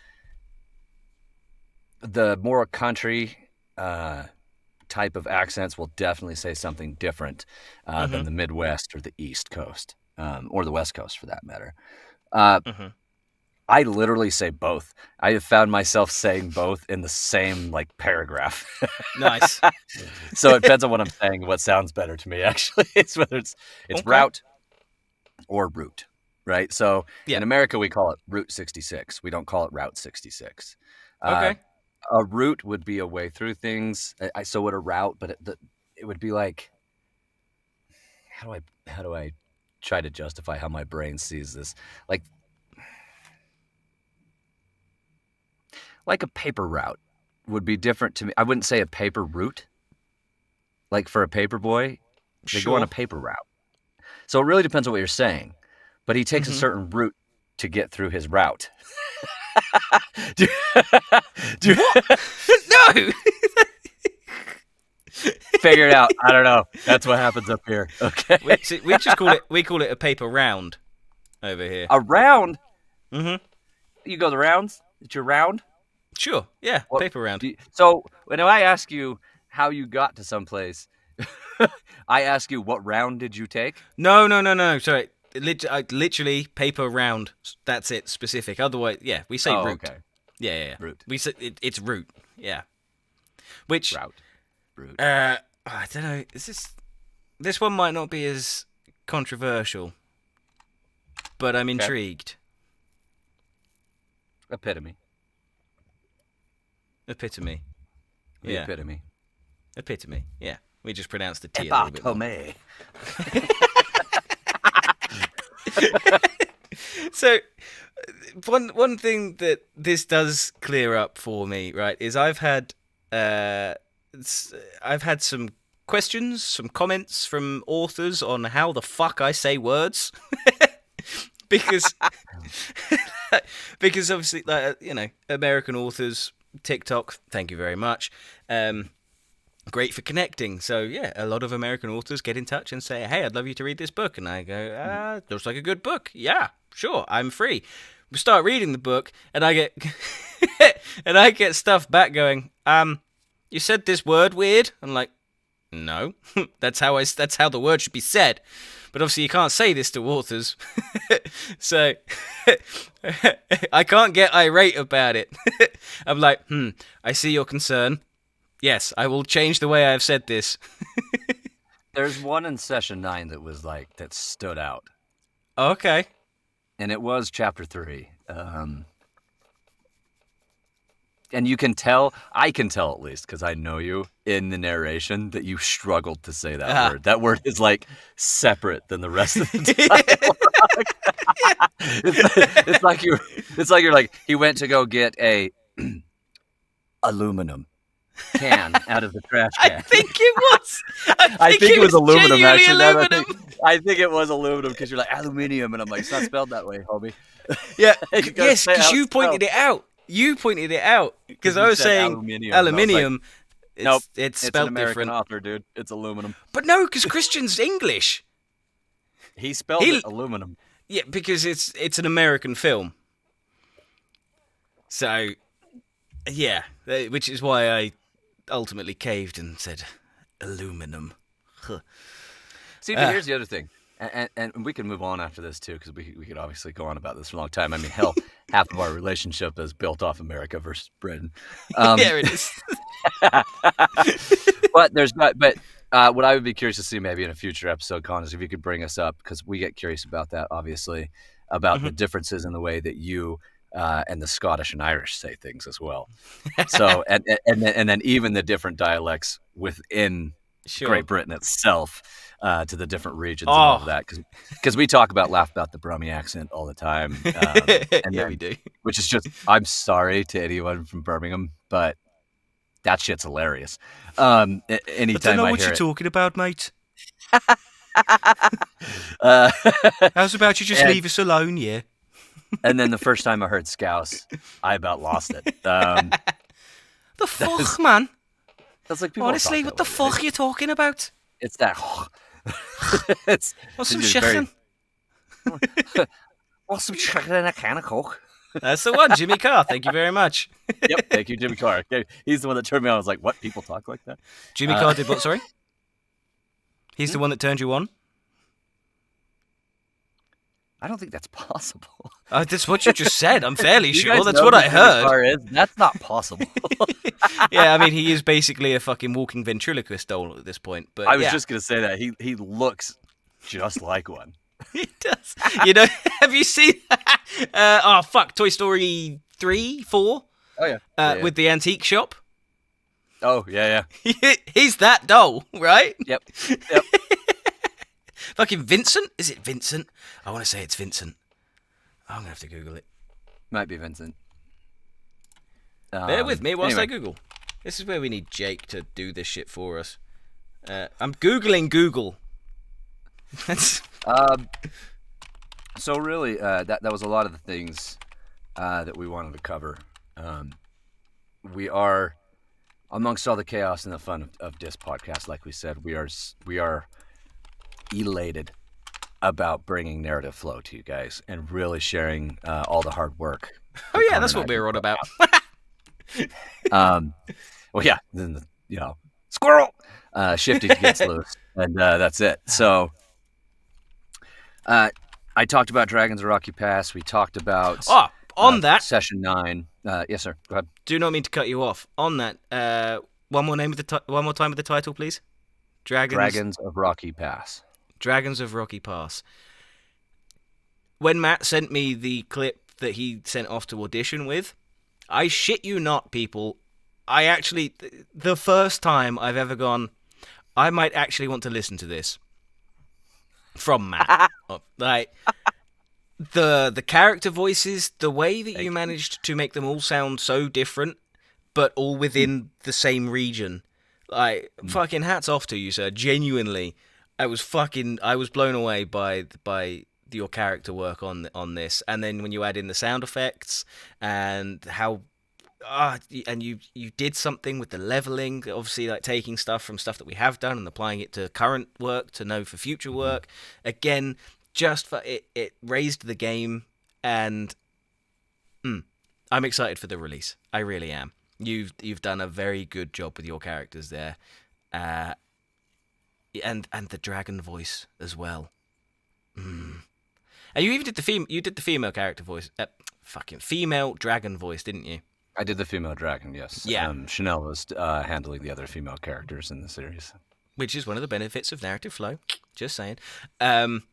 the more country type of accents will definitely say something different than the Midwest or the East Coast, or the West Coast for that matter. I literally say both. I have found myself saying both in the same paragraph. Nice. So it depends on what I'm saying, what sounds better to me. Actually, it's whether it's Okay. route or route, right? So Yeah. in America we call it Route 66. We don't call it Route 66. Okay. A route would be a way through things. So would a route, but it would be like, how do I try to justify how my brain sees this? Like a paper route would be different to me. I wouldn't say a paper route. Like for a paper boy, they go on Sure. a paper route. So it really depends on what you're saying. But he takes a Mm-hmm. certain route to get through his route. do, do, No. Figure it out. I don't know. That's what happens up here. Okay. we just call it a paper round over here. A round? Mm-hmm. You go the rounds? It's your round? Sure. Yeah. What, Paper round. so when I ask you how you got to someplace, I ask you what round did you take? No. Sorry. Literally paper round. That's it. Specific. Otherwise, yeah, we say route. Okay. Yeah. Route. We say it's route. Yeah. Which Route. Route. I don't know. This one might not be as controversial, but I'm intrigued. Epitome. Epitome. The Yeah. epitome. Epitome. Yeah. We just pronounced the T a little bit more. Epitome. So, one thing that this does clear up for me, right, is I've had some questions, some comments from authors on how the fuck I say words, because because obviously, American authors, TikTok, thank you very much. Great for connecting. So yeah, a lot of American authors get in touch and say, "Hey, I'd love you to read this book," and I go, "Looks like a good book. Yeah, sure, I'm free." We start reading the book, and I get stuff back going. You said this word weird. I'm like, no, that's how the word should be said. But obviously, you can't say this to authors, so I can't get irate about it. I'm like, I see your concern. Yes, I will change the way I've said this. There's one in session 9 that stood out. Okay. And it was chapter 3. And you can tell, I can tell at least, because I know you, in the narration, that you struggled to say that word. That word is like separate than the rest of the dialogue. It's like you're like, he went to go get a aluminum can out of the trash can. I think it was. I think it was aluminum, actually. Aluminum. I think it was aluminum because you're like, aluminium. And I'm like, it's not spelled that way, homie. Yeah. You gotta Yes, say because how you it's pointed it out. You pointed it out because I you was said saying aluminium, and I was like, aluminium. Nope, It's an spelled American different. author, dude. It's aluminum. But no, because Christian's English. He spelled it aluminum. Yeah, because it's an American film. So, yeah, which is why I ultimately caved and said aluminum. Huh. See, but here's the other thing. And we can move on after this, too, because we could obviously go on about this for a long time. I mean, hell, half of our relationship is built off America versus Britain. There it is. But what I would be curious to see maybe in a future episode, Con, is if you could bring us up, because we get curious about that, obviously, about the differences in the way that you and the Scottish and Irish say things as well. So, and then even the different dialects within Great Britain itself. To the different regions and all of that, because we laugh about the Brummie accent all the time. We do. Which is just, I'm sorry to anyone from Birmingham, but that shit's hilarious. Anytime I don't know what you're talking about, mate. How's about you just leave us alone, yeah? And then the first time I heard Scouse, I about lost it. The fuck, man? That's like honestly, what the fuck are you talking about? It's that. What's some chicken? What's some chicken in a can of Coke? That's the one, Jimmy Carr. Thank you very much. Yep, thank you, Jimmy Carr. He's the one that turned me on. I was like, what? People talk like that? Jimmy Carr did what, sorry? He's the one that turned you on? I don't think that's possible. That's what you just said. I'm fairly sure. Guys That's know what who I heard. Jimmy Carr is? That's not possible. Yeah, I mean, he is basically a fucking walking ventriloquist doll at this point. But I was just going to say that. He looks just like one. He does. You know, have you seen... Toy Story 3, 4? Oh, yeah. With the antique shop? Oh, yeah. He's that doll, right? Yep. Fucking Vincent? Is it Vincent? I want to say it's Vincent. I'm going to have to Google it. Might be Vincent. Bear with me whilst I Google. This is where we need Jake to do this shit for us. I'm googling Google. That's So really, that was a lot of the things that we wanted to cover. We are, amongst all the chaos and the fun of Disc Podcast, like we said, we are elated about bringing narrative flow to you guys and really sharing all the hard work. oh yeah, that's what we were on about. Well, yeah, then squirrel, Shifty gets loose, and that's it. So, I talked about Dragons of Rocky Pass. We talked about on that Session 9. Yes, sir. Go ahead. Do not mean to cut you off. On that, one more time with the title, please. Dragons of Rocky Pass. Dragons of Rocky Pass. When Matt sent me the clip that he sent off to audition with, I shit you not, people. I actually, the first time I've ever gone, I might actually want to listen to this. From Matt. Like, the character voices, the way that you managed to make them all sound so different, but all within the same region. Like, fucking hats off to you, sir. Genuinely. I was blown away by your character work on this. And then when you add in the sound effects and how and you did something with the leveling, obviously, like taking stuff from stuff that we have done and applying it to current work to know for future work. Again, just for it raised the game, and I'm excited for the release. I really am. You've done a very good job with your characters there, and the dragon voice as well. And you even did the female character voice, fucking female dragon voice, didn't you? I did the female dragon, yes. Yeah. Chanel was handling the other female characters in the series, which is one of the benefits of narrative flow. Just saying. But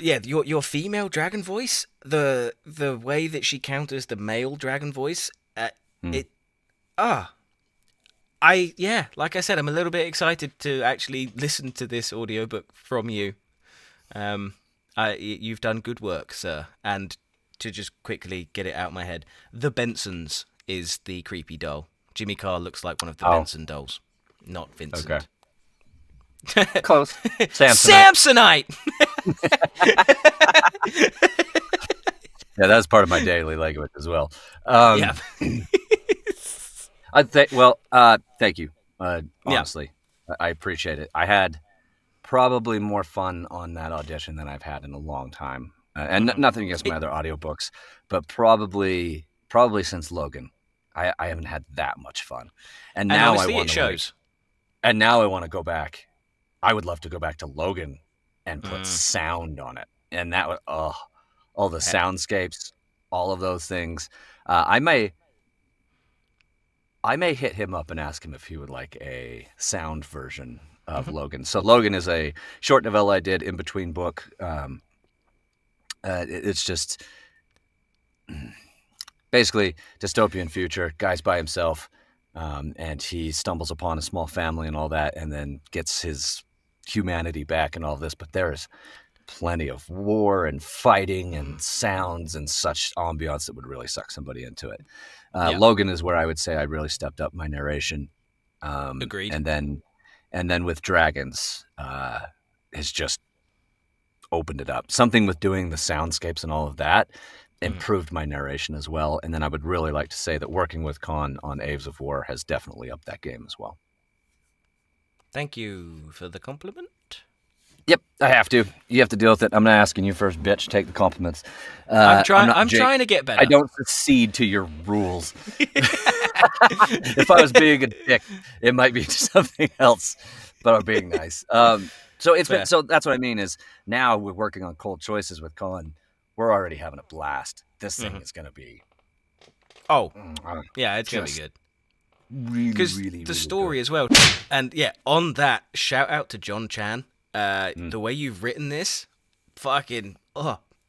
yeah, your female dragon voice, the way that she counters the male dragon voice, like I said, I'm a little bit excited to actually listen to this audiobook from you. You've done good work, sir. And to just quickly get it out of my head, the Bensons is the creepy doll. Jimmy Carr looks like one of the Benson dolls, not Vincent. Okay. Close. Samsonite. Yeah, that's part of my daily language as well. Yeah. Thank you. Honestly, I appreciate it. I had probably more fun on that audition than I've had in a long time. And nothing against my other audiobooks, but probably since Logan, I haven't had that much fun. And now I want to. And now I want to go back. I would love to go back to Logan and put sound on it, and that would all the soundscapes, all of those things. I may hit him up and ask him if he would like a sound version of Logan. So Logan is a short novella I did in between book. It's just basically dystopian future. Guy's by himself, and he stumbles upon a small family and all that, and then gets his humanity back and all this. But there is plenty of war and fighting and sounds and such ambiance that would really suck somebody into it. Logan is where I would say I really stepped up my narration. Agreed. And then with Dragons, has just opened it up. Something with doing the soundscapes and all of that improved my narration as well. And then I would really like to say that working with Con on Aves of War has definitely upped that game as well. Thank you for the compliment. Yep, I have to. You have to deal with it. I'm not asking you first, bitch. Take the compliments. I'm trying to get better. I don't accede to your rules. If I was being a dick, it might be something else, but I'm being nice. So that's what I mean is now we're working on Cold Choices with Colin. We're already having a blast. This thing is going to be. It's going to be good. Really, because really, the story good. as well. And yeah, on that, shout out to John Chan. The way you've written this, fucking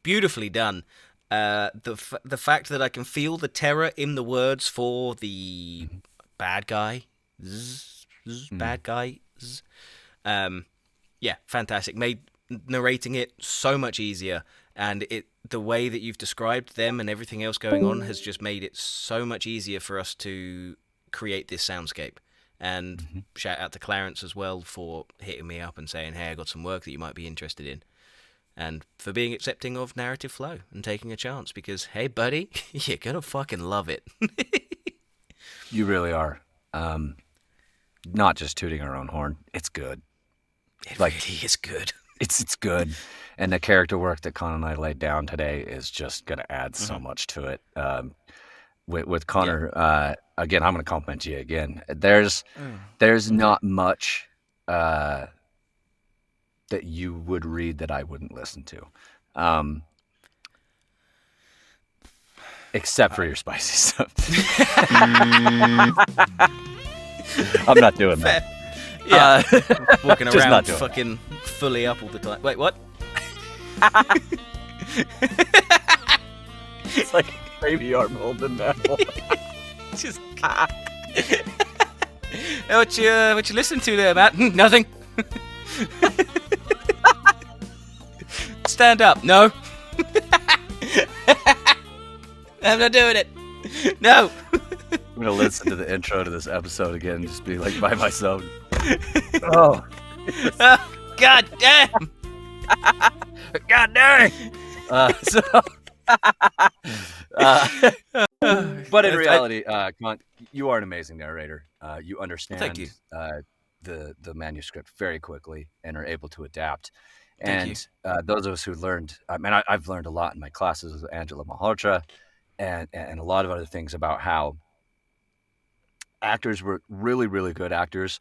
beautifully done. The fact that I can feel the terror in the words for the bad guy, bad guy. Yeah, fantastic. Made narrating it so much easier, and the way that you've described them and everything else going on has just made it so much easier for us to create this soundscape. And Mhm. shout out to Clarence as well for hitting me up and saying, hey, I got some work that you might be interested in. And for being accepting of narrative flow and taking a chance because, hey, buddy, you're going to fucking love it. You really are. Not just tooting our own horn. It's good. It Like, really is good. It's good. And the character work that Con and I laid down today is just going to add so much to it. With Connor, again, I'm going to compliment you again. There's not much that you would read that I wouldn't listen to, except for your spicy stuff. I'm not doing that. Yeah. Walking just around not doing fucking fully up all the time. Wait, what? It's like baby arm holding that. Just. What you listen to there, Matt? Nothing. Stand up. No. I'm not doing it. No. I'm gonna listen to the intro to this episode again and just be like by myself. Oh, God damn. God dang! But in reality, Con, you are an amazing narrator. You understand Thank you. The manuscript very quickly and are able to adapt. Thank And those of us who learned, I've learned a lot in my classes with Angela Malhotra and a lot of other things about how actors were really, really good actors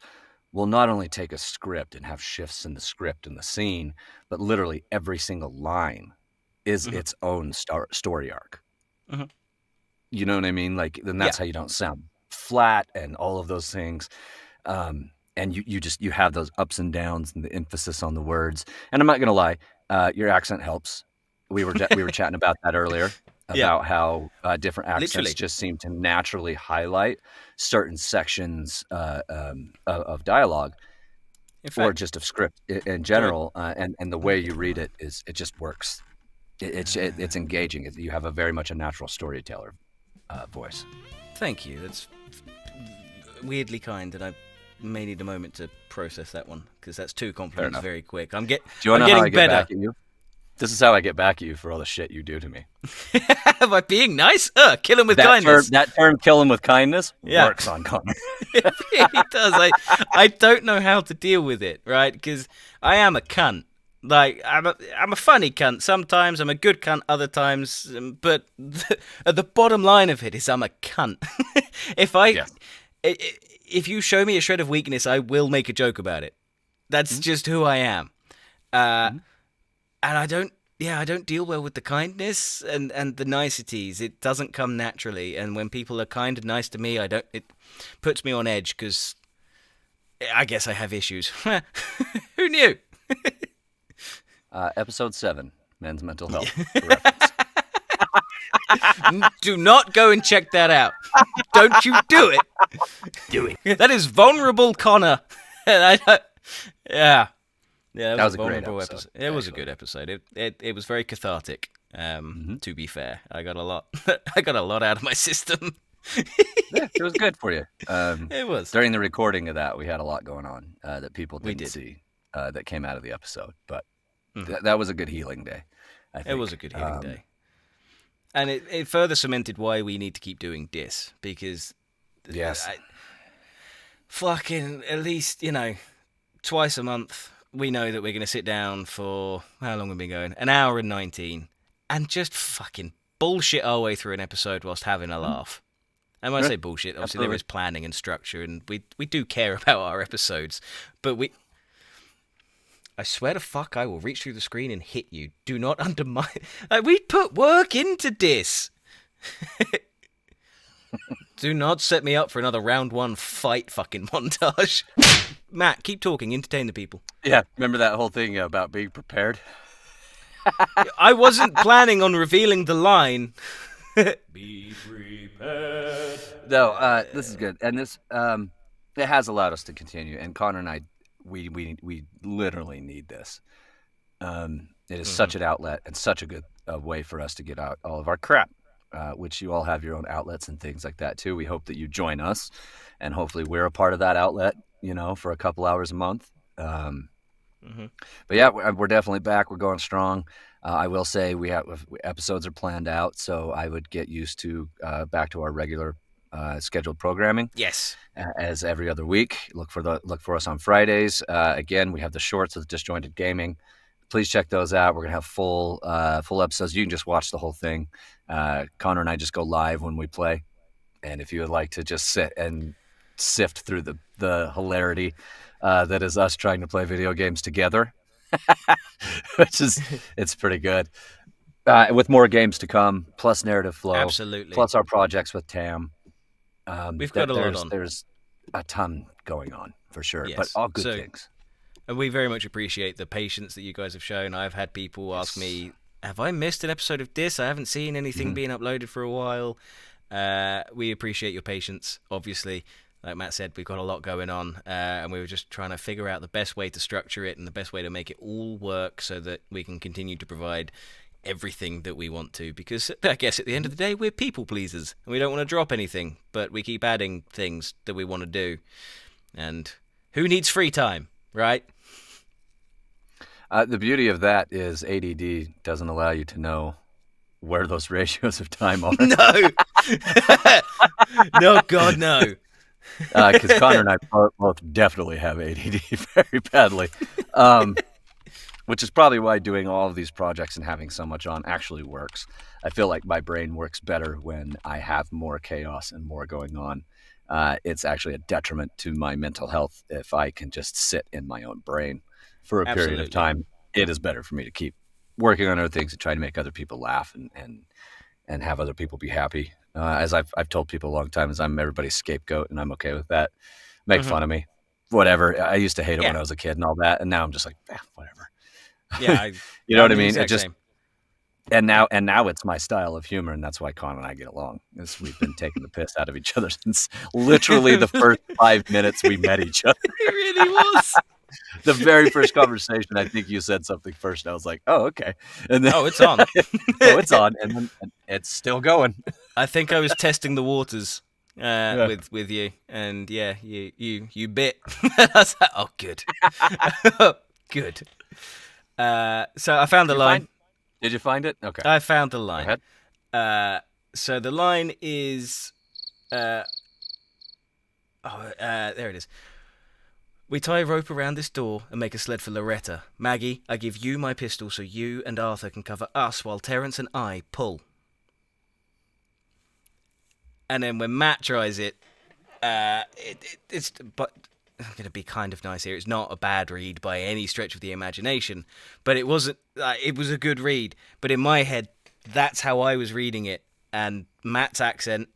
will not only take a script and have shifts in the script and the scene, but literally every single line is its own story arc. Mhm. You know what I mean? Like, then that's how you don't sound flat and all of those things. And you have those ups and downs and the emphasis on the words. And I'm not gonna lie, your accent helps. We were chatting about that earlier. Yeah. About how different accents Literally. just seem to naturally highlight certain sections of dialogue In or fact, just of script in general, and the way you read it it just works. It's engaging. You have a very much a natural storyteller voice. thank you. That's weirdly kind, and I may need a moment to process that one because that's two compliments enough. very quick. I'm Do you want I'm to know how getting I get better. back at you? This is how I get back at you for all the shit you do to me. By being nice? Kill him with That kindness. that term, kill him with kindness, Yeah. works on Connor. It really does. I don't know how to deal with it, right? Because I am a cunt. Like I'm a funny cunt. Sometimes I'm a good cunt. Other times, but the bottom line of it is I'm a cunt. If you show me a shred of weakness, I will make a joke about it. That's just who I am. And I don't deal well with the kindness and the niceties. It doesn't come naturally. And when people are kind and nice to me, it puts me on edge because I guess I have issues. Who knew? Episode 7, men's mental health. Reference. Do not go and check that out. Don't you do it. Do it. That is vulnerable Connor. And yeah. Yeah, That was a great vulnerable episode, It was a actually. good episode. It was very cathartic. To be fair, I got a lot. I got a lot out of my system. Yeah, it was good for you. It was. During the recording of that, we had a lot going on that people We didn't did. see that came out of the episode. But that was a good healing day. I think. It was a good healing day. And it further cemented why we need to keep doing this because Yes. fucking at least, twice a month we know that we're going to sit down for how long have we been going? An hour and 19 and just fucking bullshit our way through an episode whilst having a laugh. And when I Yeah, say bullshit, obviously absolutely. there is planning and structure and we do care about our episodes, but I swear to fuck, I will reach through the screen and hit you. Do not undermine. Like, we put work into this. Do not set me up for another round one fight fucking montage. Matt, keep talking. Entertain the people. Yeah, remember that whole thing about being prepared? I wasn't planning on revealing the line. Be prepared. No, this is good, and this it has allowed us to continue. And Connor and I, we literally need this. It is such an outlet and such a good way for us to get out all of our crap. which you all have your own outlets and things like that too. We hope that you join us, and hopefully we're a part of that outlet, for a couple hours a month. Hmm. But yeah, we're definitely back. We're going strong. I will say we have episodes are planned out, so I would get used to back to our regular scheduled programming Yes. as every other week. Look for us on Fridays. Again, we have the shorts of Disjointed Gaming. Please check those out. We're gonna have full episodes. You can just watch the whole thing. Connor and I just go live when we play, and if you would like to just sit and sift through the hilarity that is us trying to play video games together, it's pretty good. With more games to come, plus narrative flow, Absolutely. plus our projects with Tam. We've got a lot on. There's a ton going on for sure, but Yes. all good So, things. and we very much appreciate the patience that you guys have shown. I've had people ask me, have I missed an episode of this? I haven't seen anything being uploaded for a while. We appreciate your patience, obviously. Like Matt said, we've got a lot going on, and we were just trying to figure out the best way to structure it and the best way to make it all work so that we can continue to provide everything that we want to. Because I guess at the end of the day, we're people pleasers, and we don't want to drop anything, but we keep adding things that we want to do. And who needs free time, right? The beauty of that is ADD doesn't allow you to know where those ratios of time are. No. No, God, no. Because Connor and I both definitely have ADD very badly, which is probably why doing all of these projects and having so much on actually works. I feel like my brain works better when I have more chaos and more going on. It's actually a detriment to my mental health if I can just sit in my own brain for a period of Absolutely. time. It is better for me to keep working on other things and try to make other people laugh and have other people be happy. As I've told people a long time, is I'm everybody's scapegoat, and I'm okay with that. Make fun of me, whatever. I used to hate it when I was a kid and all that, and now I'm just like, whatever. Yeah, You know what I I'm the mean? It exact just same. and now it's my style of humor, and that's why Con and I get along. Is we've been taking the piss out of each other since literally the first 5 minutes we met each other. It really was. The very first conversation, I think you said something first. And I was like, "Oh, okay," and then Oh, it's on. oh, it's on, and then it's still going. I think I was testing the waters Yeah. with you, and yeah, you bit. I was like, oh, good, good. So I found the line. Did you find it? Okay. I found the Go line. ahead. So the line is, there it is. We tie a rope around this door and make a sled for Loretta. Maggie, I give you my pistol so you and Arthur can cover us while Terence and I pull. And then when Matt tries it, it's but I'm gonna be kind of nice here. It's not a bad read by any stretch of the imagination, but it wasn't. It was a good read, but in my head, that's how I was reading it. And Matt's accent,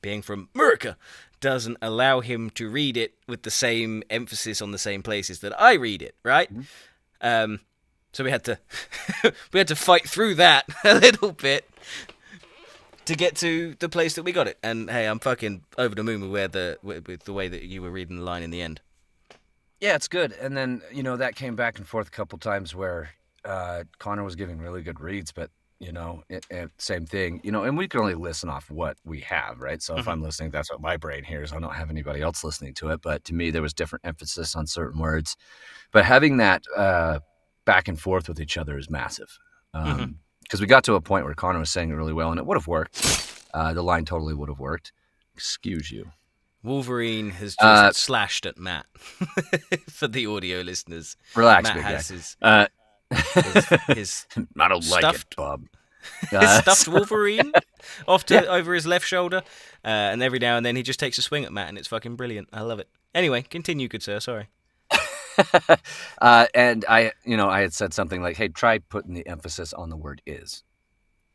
being from America, doesn't allow him to read it with the same emphasis on the same places that I read it. Right? So we had to we had to fight through that a little bit to get to the place that we got it. And hey, I'm fucking over the moon with the way that you were reading the line in the end. Yeah, it's good. And then that came back and forth a couple times where Connor was giving really good reads, but same thing. And we can only listen off what we have, right? So if I'm listening, that's what my brain hears. I don't have anybody else listening to it. But to me, there was different emphasis on certain words. But having that back and forth with each other is massive. Because we got to a point where Connor was saying it really well, and it would have worked. The line totally would have worked. Excuse you. Wolverine has just slashed at Matt. For the audio listeners, Relax, Matt big has guy. his I don't like it, stuffed Bob. his stuffed Wolverine over his left shoulder, and every now and then he just takes a swing at Matt, and it's fucking brilliant. I love it. Anyway, continue, good sir. Sorry. And I had said something like, "Hey, try putting the emphasis on the word is,"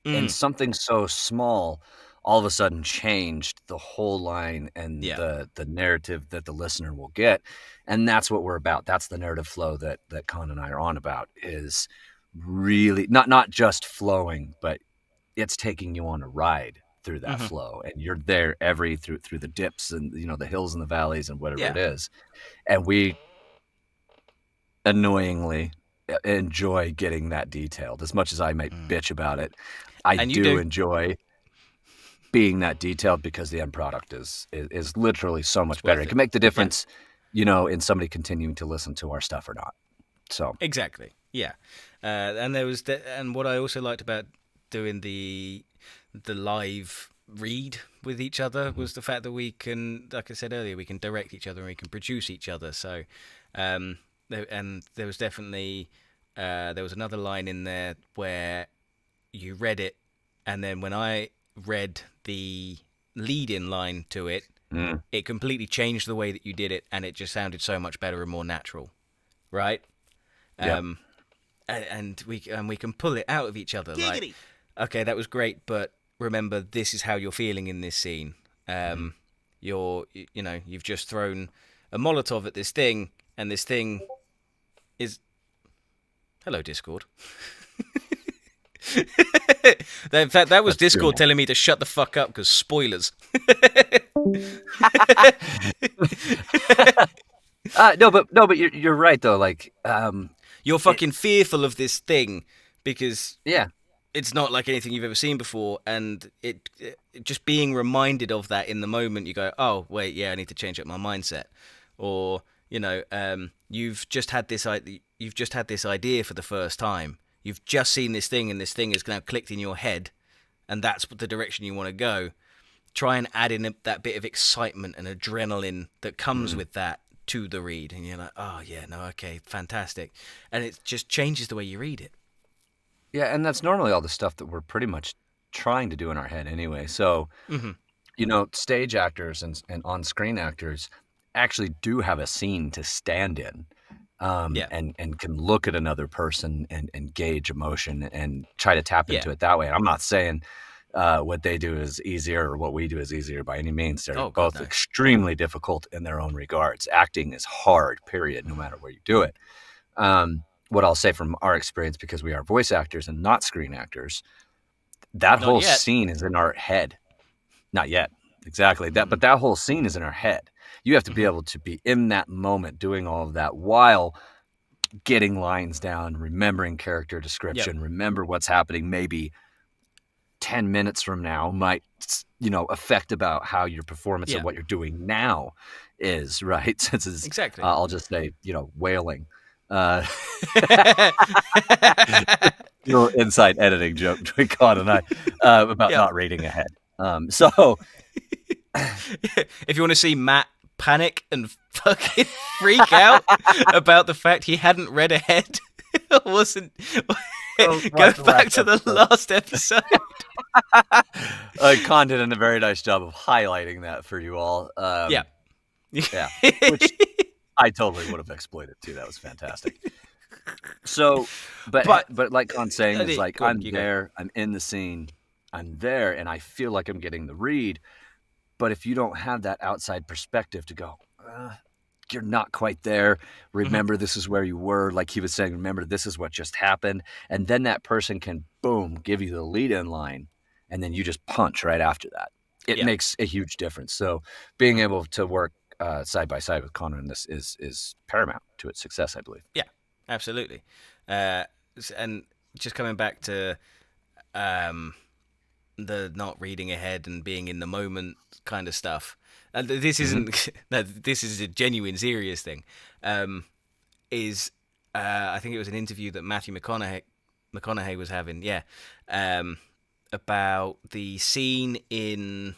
and something so small all of a sudden changed the whole line and the narrative that the listener will get. And that's what we're about. That's the narrative flow that Con and I are on about, is really not just flowing, but it's taking you on a ride through that flow. And you're there through the dips and, the hills and the valleys and whatever it is. And we annoyingly enjoy getting that detailed. As much as I might bitch about it, I do enjoy being that detailed because the end product is literally so much better. worth It it. can make the Yeah. difference, in somebody continuing to listen to our stuff or not. So Exactly. Yeah. And there was and what I also liked about doing the live read with each other was the fact that we can, like I said earlier, we can direct each other and we can produce each other. So, and there was definitely there was another line in there where you read it, and then when I read the lead-in line to it, it completely changed the way that you did it, and it just sounded so much better and more natural, right? yeah, Um, and we can pull it out of each other. Like, okay, that was great, but remember, this is how you're feeling in this scene. You've just thrown a Molotov at this thing, and this thing is hello, Discord. In fact, that was that's true. Discord telling me to shut the fuck up because spoilers. No, but you're right though. Like, You're fucking fearful of this thing because yeah, it's not like anything you've ever seen before, and it just being reminded of that in the moment, you go, oh wait, yeah, I need to change up my mindset. Or you've just had this idea for the first time. You've just seen this thing, and this thing is now clicked in your head, and that's the direction you want to go. Try and add in that bit of excitement and adrenaline that comes with that to the read, and you're like, oh yeah, no, okay, fantastic, and it just changes the way you read it. yeah, and that's normally all the stuff that we're pretty much trying to do in our head anyway. So, stage actors and on-screen actors actually do have a scene to stand in, Yeah, and can look at another person and gauge emotion and try to tap yeah. into it that way. I'm not saying what they do is easier or what we do is easier by any means. They're Oh god, both no. extremely difficult in their own regards. Acting is hard, period, no matter where you do it. What I'll say from our experience, because we are voice actors and not screen actors, that Not whole yet. scene is in our head. Not yet, exactly. But that whole scene is in our head. You have to be able to be in that moment doing all of that while getting lines down, remembering character description, remember what's happening maybe 10 minutes from now might, affect about how your performance of Yeah, what you're doing now is, right? Since it's, exactly. I'll just say, wailing. Uh, little inside editing joke between Con and I about Yeah. not reading ahead. So If you want to see Matt panic and fucking freak out about the fact he hadn't read ahead, wasn't go back to the last episode. Con did a very nice job of highlighting that for you all. Yeah. Yeah, which I totally would have exploited too. That was fantastic. So, but like Con's saying is like, I'm there, I'm in the scene, I'm there, and I feel like I'm getting the read. But if you don't have that outside perspective to go, you're not quite there. Remember, this is where you were. Like he was saying, remember, this is what just happened. And then that person can, boom, give you the lead-in line, and then you just punch right after that. It makes a huge difference. So being able to work side by side with Connor in this is paramount to its success, I believe. Yeah, absolutely. And just coming back to the not reading ahead and being in the moment kind of stuff. And this isn't. This is a genuine, serious thing. I think it was an interview that Matthew McConaughey was having. Yeah, about the scene in.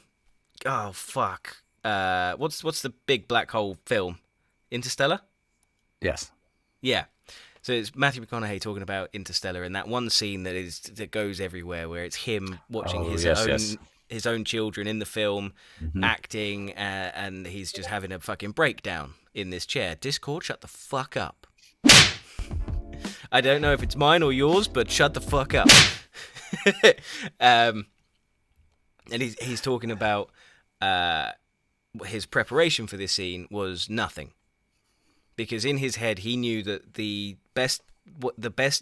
Oh fuck. What's the big black hole film? Interstellar? Yes. Yeah. So it's Matthew McConaughey talking about Interstellar and that one scene that goes everywhere, where it's him watching his own children in the film, acting, and he's just having a fucking breakdown in this chair. Discord, shut the fuck up. I don't know if it's mine or yours, but shut the fuck up. And he's talking about his preparation for this scene was nothing. Because in his head, he knew that the best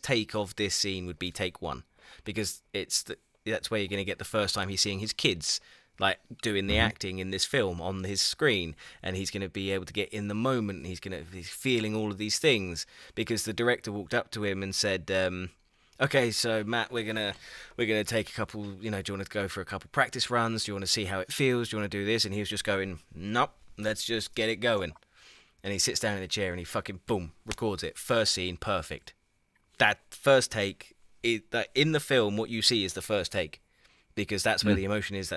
take of this scene would be take one, because that's where you're going to get the first time he's seeing his kids like doing the acting in this film on his screen, and he's going to be able to get in the moment. And he's feeling all of these things because the director walked up to him and said, okay, so Matt, we're gonna take a couple. Do you want to go for a couple practice runs? Do you want to see how it feels? Do you want to do this? And he was just going, nope, let's just get it going. And he sits down in the chair and he fucking boom records it. First scene, perfect. That first take, in the film, what you see is the first take, because that's where the emotion is.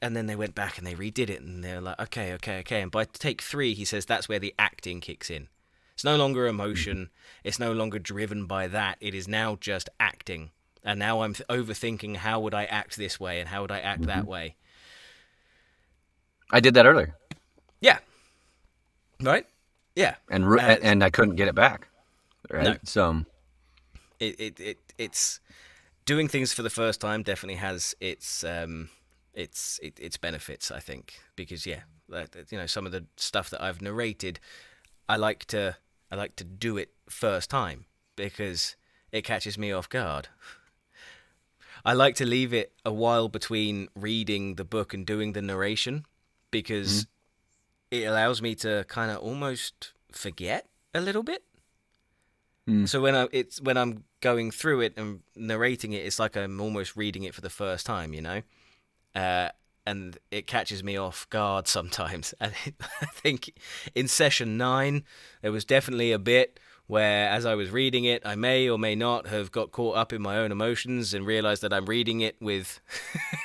And then they went back and they redid it, and they're like, okay. And by take 3, he says that's where the acting kicks in. It's no longer emotion. It's no longer driven by that. It is now just acting. And now I'm overthinking, how would I act this way and how would I act that way? I did that earlier. Yeah. Right? Yeah. And I couldn't get it back. Right? No. So it's doing things for the first time definitely has its benefits, I think, because some of the stuff that I've narrated, I like to do it first time because it catches me off guard. I like to leave it a while between reading the book and doing the narration because it allows me to kind of almost forget a little bit. So when I'm going through it and narrating it, it's like I'm almost reading it for the first time, and it catches me off guard sometimes. And I think in session 9, there was definitely a bit where, as I was reading it, I may or may not have got caught up in my own emotions and realized that I'm reading it with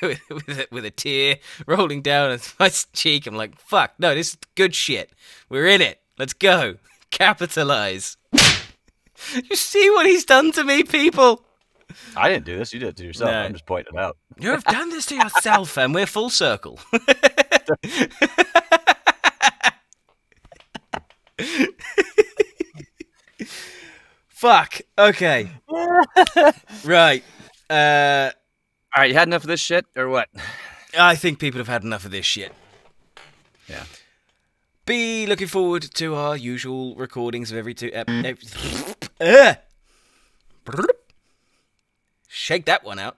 with a tear rolling down my cheek. I'm like, fuck, no, this is good shit. We're in it. Let's go. Capitalize. You see what he's done to me, people? I didn't do this. You did it to yourself. No. I'm just pointing it out. You have done this to yourself, and we're full circle. Fuck. Okay. Right. All right, you had enough of this shit, or what? I think people have had enough of this shit. Yeah. Be looking forward to our usual recordings of every two... Shake that one out.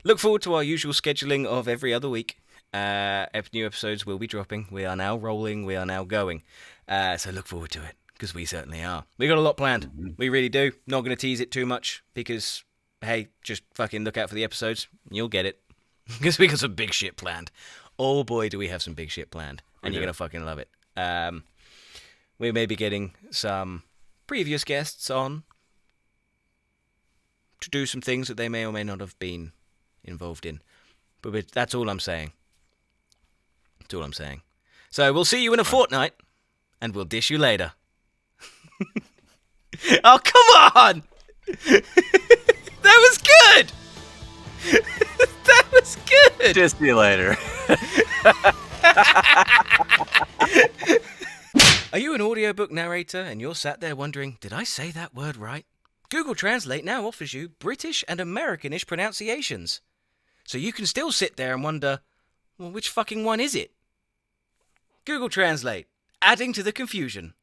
Look forward to our usual scheduling of every other week. New episodes will be dropping. We are now rolling. We are now going. So look forward to it, because we certainly are. We got a lot planned. We really do. Not going to tease it too much, because, hey, just fucking look out for the episodes. You'll get it. Because we got some big shit planned. Oh boy, do we have some big shit planned. And you're going to fucking love it. We may be getting some previous guests on to do some things that they may or may not have been involved in. But that's all I'm saying. That's all I'm saying. So we'll see you in a fortnight, and we'll dish you later. Oh, come on! That was good! That was good! Just see you later. Are you an audiobook narrator and you're sat there wondering, did I say that word right? Google Translate now offers you British and Americanish pronunciations. So you can still sit there and wonder, well, which fucking one is it? Google Translate, adding to the confusion.